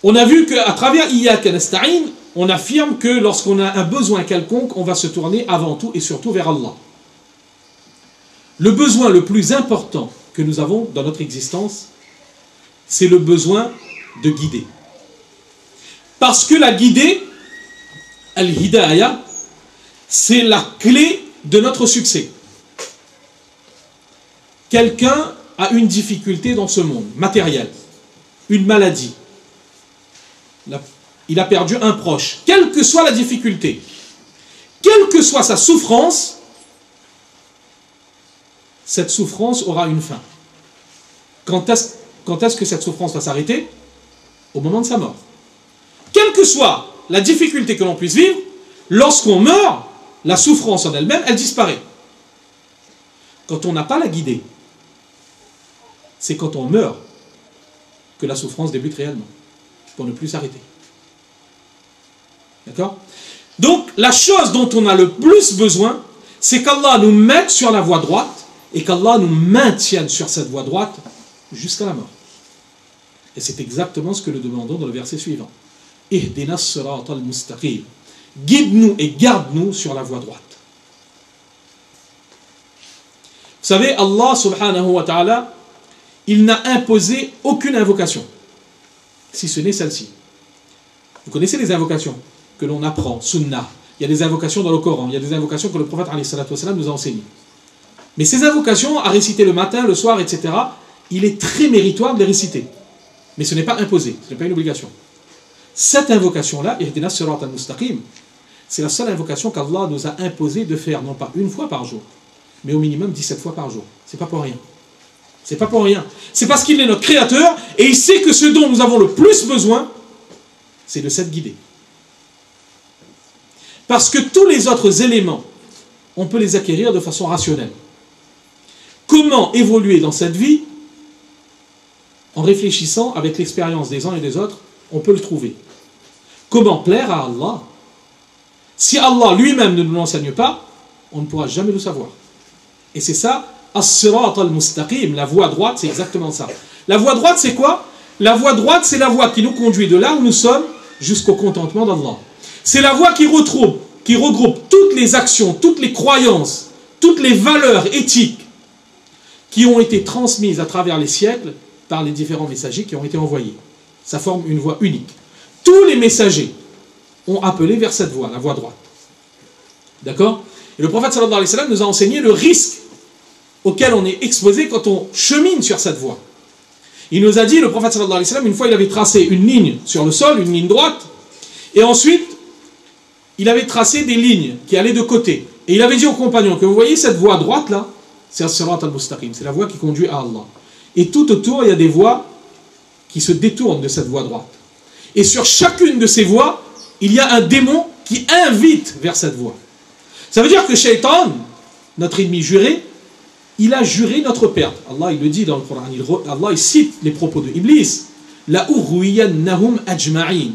On a vu qu'à travers Iyyaka nasta'in, on affirme que lorsqu'on a un besoin quelconque, on va se tourner avant tout et surtout vers Allah. Le besoin le plus important que nous avons dans notre existence, c'est le besoin de guider. Parce que la guidée, al-hidayah, c'est la clé de notre succès. Quelqu'un a une difficulté dans ce monde, matérielle, une maladie. Il a perdu un proche. Quelle que soit la difficulté, quelle que soit sa souffrance, cette souffrance aura une fin. Quand est-ce que cette souffrance va s'arrêter? Au moment de sa mort. Quelle que soit la difficulté que l'on puisse vivre, lorsqu'on meurt, la souffrance en elle-même, elle disparaît. Quand on n'a pas la guidée, c'est quand on meurt que la souffrance débute réellement, pour ne plus s'arrêter. D'accord? Donc, la chose dont on a le plus besoin, c'est qu'Allah nous mette sur la voie droite et qu'Allah nous maintienne sur cette voie droite jusqu'à la mort. Et c'est exactement ce que nous demandons dans le verset suivant. Ihdina as-sirat al-mustaqim. Guide-nous et garde-nous sur la voie droite. Vous savez, Allah subhanahu wa ta'ala, il n'a imposé aucune invocation, si ce n'est celle-ci. Vous connaissez les invocations que l'on apprend, sunnah. Il y a des invocations dans le Coran, il y a des invocations que le prophète alayhi salatu wassalam nous a enseignées. Mais ces invocations, à réciter le matin, le soir, etc., il est très méritoire de les réciter. Mais ce n'est pas imposé, ce n'est pas une obligation. Cette invocation-là, Ihdina as-sirat al-mustaqim, c'est la seule invocation qu'Allah nous a imposé de faire, non pas une fois par jour, mais au minimum 17 fois par jour. C'est pas pour rien. C'est pas pour rien. C'est parce qu'il est notre créateur et il sait que ce dont nous avons le plus besoin, c'est de s'être guidé. Parce que tous les autres éléments, on peut les acquérir de façon rationnelle. Comment évoluer dans cette vie? En réfléchissant avec l'expérience des uns et des autres, on peut le trouver. Comment plaire à Allah? Si Allah lui-même ne nous l'enseigne pas, on ne pourra jamais le savoir. Et c'est ça, as-sirat al-mustaqim, la voie droite, c'est exactement ça. La voie droite, c'est quoi? La voie droite, c'est la voie qui nous conduit de là où nous sommes jusqu'au contentement d'Allah. C'est la voie qui regroupe toutes les actions, toutes les croyances, toutes les valeurs éthiques qui ont été transmises à travers les siècles par les différents messagers qui ont été envoyés. Ça forme une voie unique. Tous les messagers ont appelé vers cette voie, la voie droite. D'accord? Et le prophète sallallahu alayhi wa sallam nous a enseigné le risque auquel on est exposé quand on chemine sur cette voie. Il nous a dit, le prophète sallallahu alayhi wa sallam, une fois il avait tracé une ligne sur le sol, une ligne droite, et ensuite il avait tracé des lignes qui allaient de côté. Et il avait dit aux compagnons que vous voyez cette voie droite là, c'est as-sirat al-mustaqim, c'est la voie qui conduit à Allah. Et tout autour il y a des voies qui se détournent de cette voie droite. Et sur chacune de ces voies, il y a un démon qui invite vers cette voie. Ça veut dire que Shaitan, notre ennemi juré, il a juré notre perte. Allah il le dit dans le Coran, Allah il cite les propos de Iblis. La ughwiyannahum ajma'in.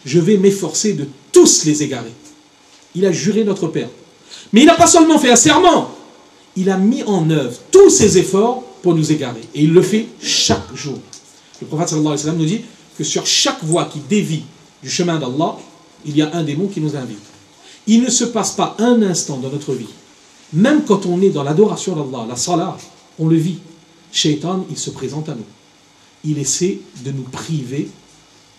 Je vais m'efforcer de tous les égarer. Il a juré notre perte. Mais il n'a pas seulement fait un serment, il a mis en œuvre tous ses efforts pour nous égarer. Et il le fait chaque jour. Le prophète sallallahu alayhi wa sallam nous dit que sur chaque voie qui dévie du chemin d'Allah, il y a un démon qui nous invite. Il ne se passe pas un instant dans notre vie, même quand on est dans l'adoration d'Allah, la salat, on le vit. Shaitan, il se présente à nous. Il essaie de nous priver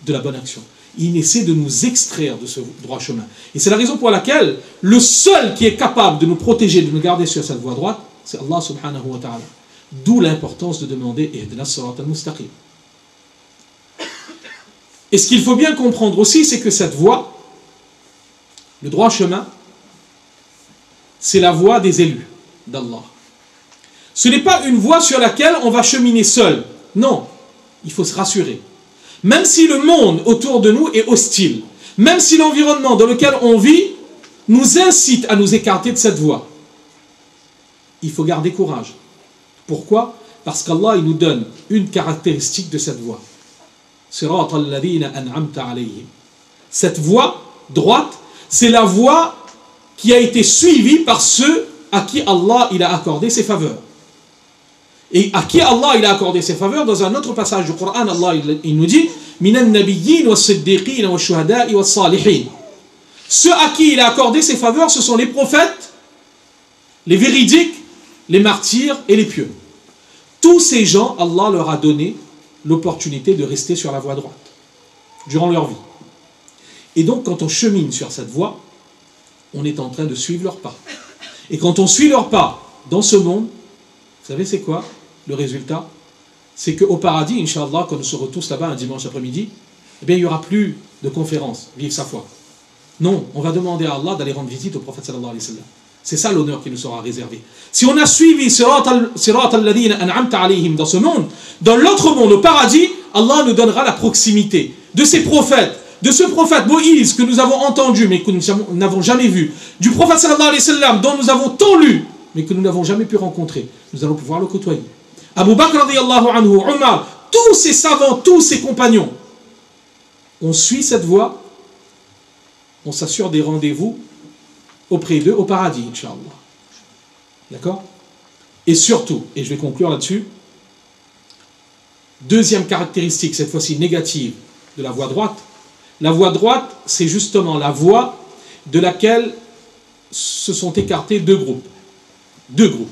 de la bonne action. Il essaie de nous extraire de ce droit chemin. Et c'est la raison pour laquelle le seul qui est capable de nous protéger, de nous garder sur cette voie droite, c'est Allah subhanahu wa ta'ala. D'où l'importance de demander Ihdina as-sirat al-mustaqim. Et ce qu'il faut bien comprendre aussi, c'est que cette voie, le droit chemin, c'est la voie des élus d'Allah. Ce n'est pas une voie sur laquelle on va cheminer seul. Non, il faut se rassurer. Même si le monde autour de nous est hostile, même si l'environnement dans lequel on vit nous incite à nous écarter de cette voie, il faut garder courage. Pourquoi? Parce qu'Allah il nous donne une caractéristique de cette voie. Cette voie droite, c'est la voie qui a été suivie par ceux à qui Allah il a accordé ses faveurs. Et à qui Allah il a accordé ses faveurs, dans un autre passage du Coran, Allah il nous dit Minan nabiyyin wa siddiqin wa shuhada'i wa salihin. Ceux à qui il a accordé ses faveurs, ce sont les prophètes, les véridiques, les martyrs et les pieux. Tous ces gens, Allah leur a donné l'opportunité de rester sur la voie droite durant leur vie. Et donc quand on chemine sur cette voie, on est en train de suivre leurs pas. Et quand on suit leurs pas dans ce monde, vous savez c'est quoi le résultat? C'est qu'au paradis, Inch'Allah, quand nous serons tous là-bas un dimanche après-midi, eh bien il n'y aura plus de conférences, vive sa foi. Non, on va demander à Allah d'aller rendre visite au prophète sallallahu alayhi wa sallam. C'est ça l'honneur qui nous sera réservé. Si on a suivi sirat al-ladhina an'amta alayhim dans ce monde, dans l'autre monde, au paradis, Allah nous donnera la proximité de ces prophètes, de ce prophète Moïse que nous avons entendu mais que nous n'avons jamais vu, du prophète sallallahu alayhi wa sallam dont nous avons tant lu mais que nous n'avons jamais pu rencontrer. Nous allons pouvoir le côtoyer. Abu Bakr radiyallahu anhu, Omar, tous ces savants, tous ces compagnons, on suit cette voie, on s'assure des rendez-vous auprès d'eux au paradis, Inch'Allah. D'accord? Et surtout, et je vais conclure là-dessus, deuxième caractéristique, cette fois-ci négative, de la voie droite. La voie droite, c'est justement la voie de laquelle se sont écartés deux groupes. Deux groupes.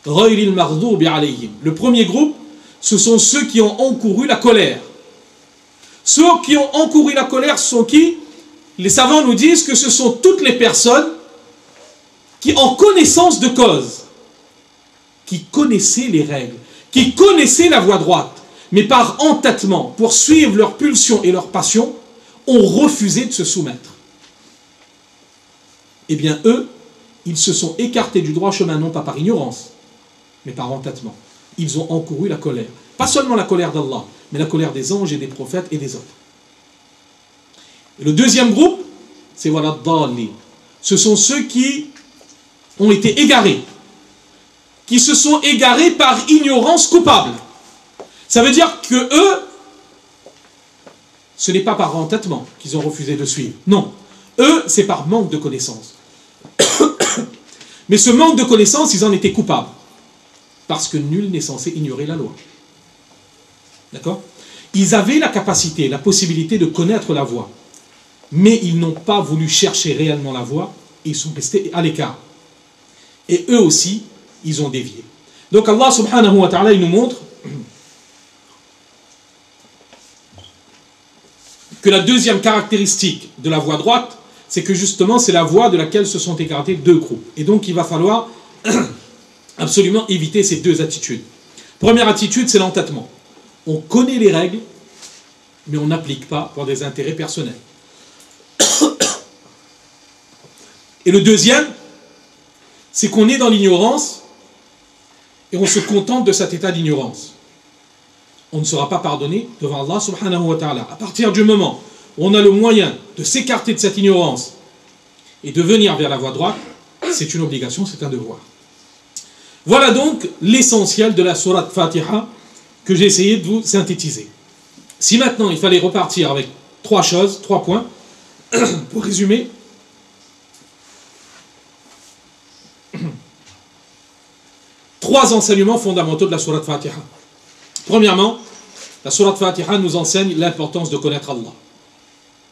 Le premier groupe, ce sont ceux qui ont encouru la colère. Ceux qui ont encouru la colère sont qui? Les savants nous disent que ce sont toutes les personnes qui, en connaissance de cause, qui connaissaient les règles, qui connaissaient la voie droite, mais par entêtement, pour suivre leurs pulsions et leurs passions, ont refusé de se soumettre. Eh bien, eux, ils se sont écartés du droit chemin, non pas par ignorance, mais par entêtement. Ils ont encouru la colère. Pas seulement la colère d'Allah, mais la colère des anges et des prophètes et des autres. Et le deuxième groupe, c'est voilà, ce sont ceux qui ont été égarés, qui se sont égarés par ignorance coupable. Ça veut dire que eux, ce n'est pas par entêtement qu'ils ont refusé de suivre. Non, eux, c'est par manque de connaissance. Mais ce manque de connaissance, ils en étaient coupables. Parce que nul n'est censé ignorer la loi. D'accord? Ils avaient la capacité, la possibilité de connaître la voie. Mais ils n'ont pas voulu chercher réellement la voie et ils sont restés à l'écart. Et eux aussi, ils ont dévié. Donc Allah subhanahu wa ta'ala, il nous montre que la deuxième caractéristique de la voie droite, c'est que justement, c'est la voie de laquelle se sont écartés deux groupes. Et donc, il va falloir absolument éviter ces deux attitudes. Première attitude, c'est l'entêtement. On connaît les règles, mais on n'applique pas pour des intérêts personnels. Et le deuxième, c'est qu'on est dans l'ignorance et on se contente de cet état d'ignorance. On ne sera pas pardonné devant Allah subhanahu wa ta'ala. À partir du moment où on a le moyen de s'écarter de cette ignorance et de venir vers la voie droite, c'est une obligation, c'est un devoir. Voilà donc l'essentiel de la sourate Fatiha que j'ai essayé de vous synthétiser. Si maintenant il fallait repartir avec trois choses, 3 points, pour résumer, trois enseignements fondamentaux de la sourate Fatiha. Premièrement, la sourate Fatiha nous enseigne l'importance de connaître Allah.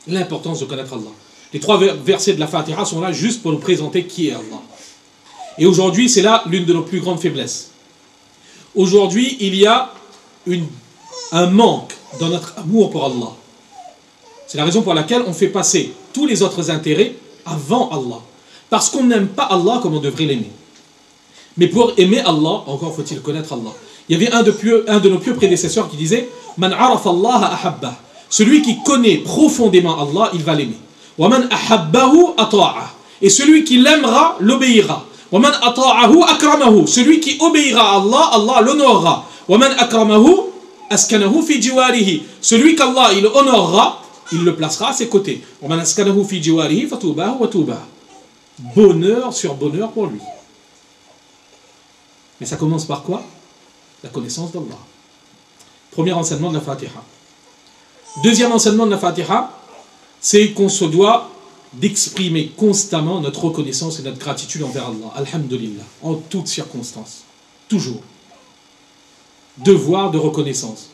L'importance de connaître Allah. Les 3 versets de la Fatiha sont là juste pour nous présenter qui est Allah. Et aujourd'hui, c'est là l'une de nos plus grandes faiblesses. Aujourd'hui, il y a un manque dans notre amour pour Allah. C'est la raison pour laquelle on fait passer tous les autres intérêts avant Allah. Parce qu'on n'aime pas Allah comme on devrait l'aimer. Mais pour aimer Allah, encore faut-il connaître Allah. Il y avait un de nos pieux prédécesseurs qui disait « Man arafa Allah ahabbah » Celui qui connaît profondément Allah, il va l'aimer. « Wa man ahabbahu ata'ah » Et celui qui l'aimera, l'obéira. « Wa man ata'ahu akramahu » Celui qui obéira à Allah, Allah l'honorera. « Wa man akramahu askanahu fi jiwarihi » Celui qu'Allah il honorera, il le placera à ses côtés. « Wa man askanahu fi jiwarihi fatubahu wa tubahu » Bonheur sur bonheur pour lui. Mais ça commence par quoi? La connaissance d'Allah. Premier enseignement de la Fatiha. Deuxième enseignement de la Fatiha, c'est qu'on se doit d'exprimer constamment notre reconnaissance et notre gratitude envers Allah. Alhamdulillah. En toutes circonstances. Toujours. Devoir de reconnaissance.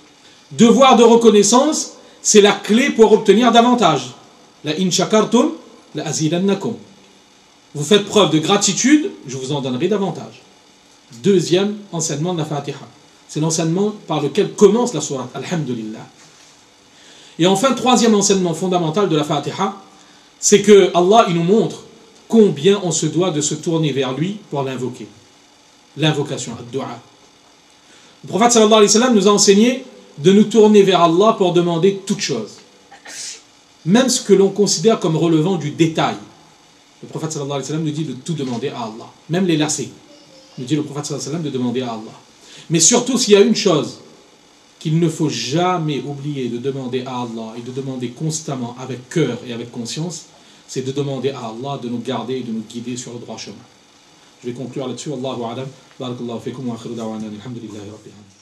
Devoir de reconnaissance, c'est la clé pour obtenir davantage. La in shakartum, la azidannakum. Vous faites preuve de gratitude, je vous en donnerai davantage. Deuxième enseignement de la Fatiha. C'est l'enseignement par lequel commence la sourate. Alhamdulillah. Et enfin, troisième enseignement fondamental de la Fatiha, c'est que Allah il nous montre combien on se doit de se tourner vers lui pour l'invoquer. L'invocation, ad-du'a. Le prophète sallallahu alayhi wa sallam nous a enseigné de nous tourner vers Allah pour demander toutes choses. Même ce que l'on considère comme relevant du détail. Le prophète sallallahu alayhi wa sallam nous dit de tout demander à Allah. Même les lacets. Nous dit le prophète sallallahu alayhi wa sallam de demander à Allah. Mais surtout, s'il y a une chose qu'il ne faut jamais oublier de demander à Allah et de demander constamment avec cœur et avec conscience, c'est de demander à Allah de nous garder et de nous guider sur le droit chemin. Je vais conclure là-dessus. Allahu a'lam. Barakallahu fikum wa akhiru da'wana. Alhamdulillahi rabbil alamin.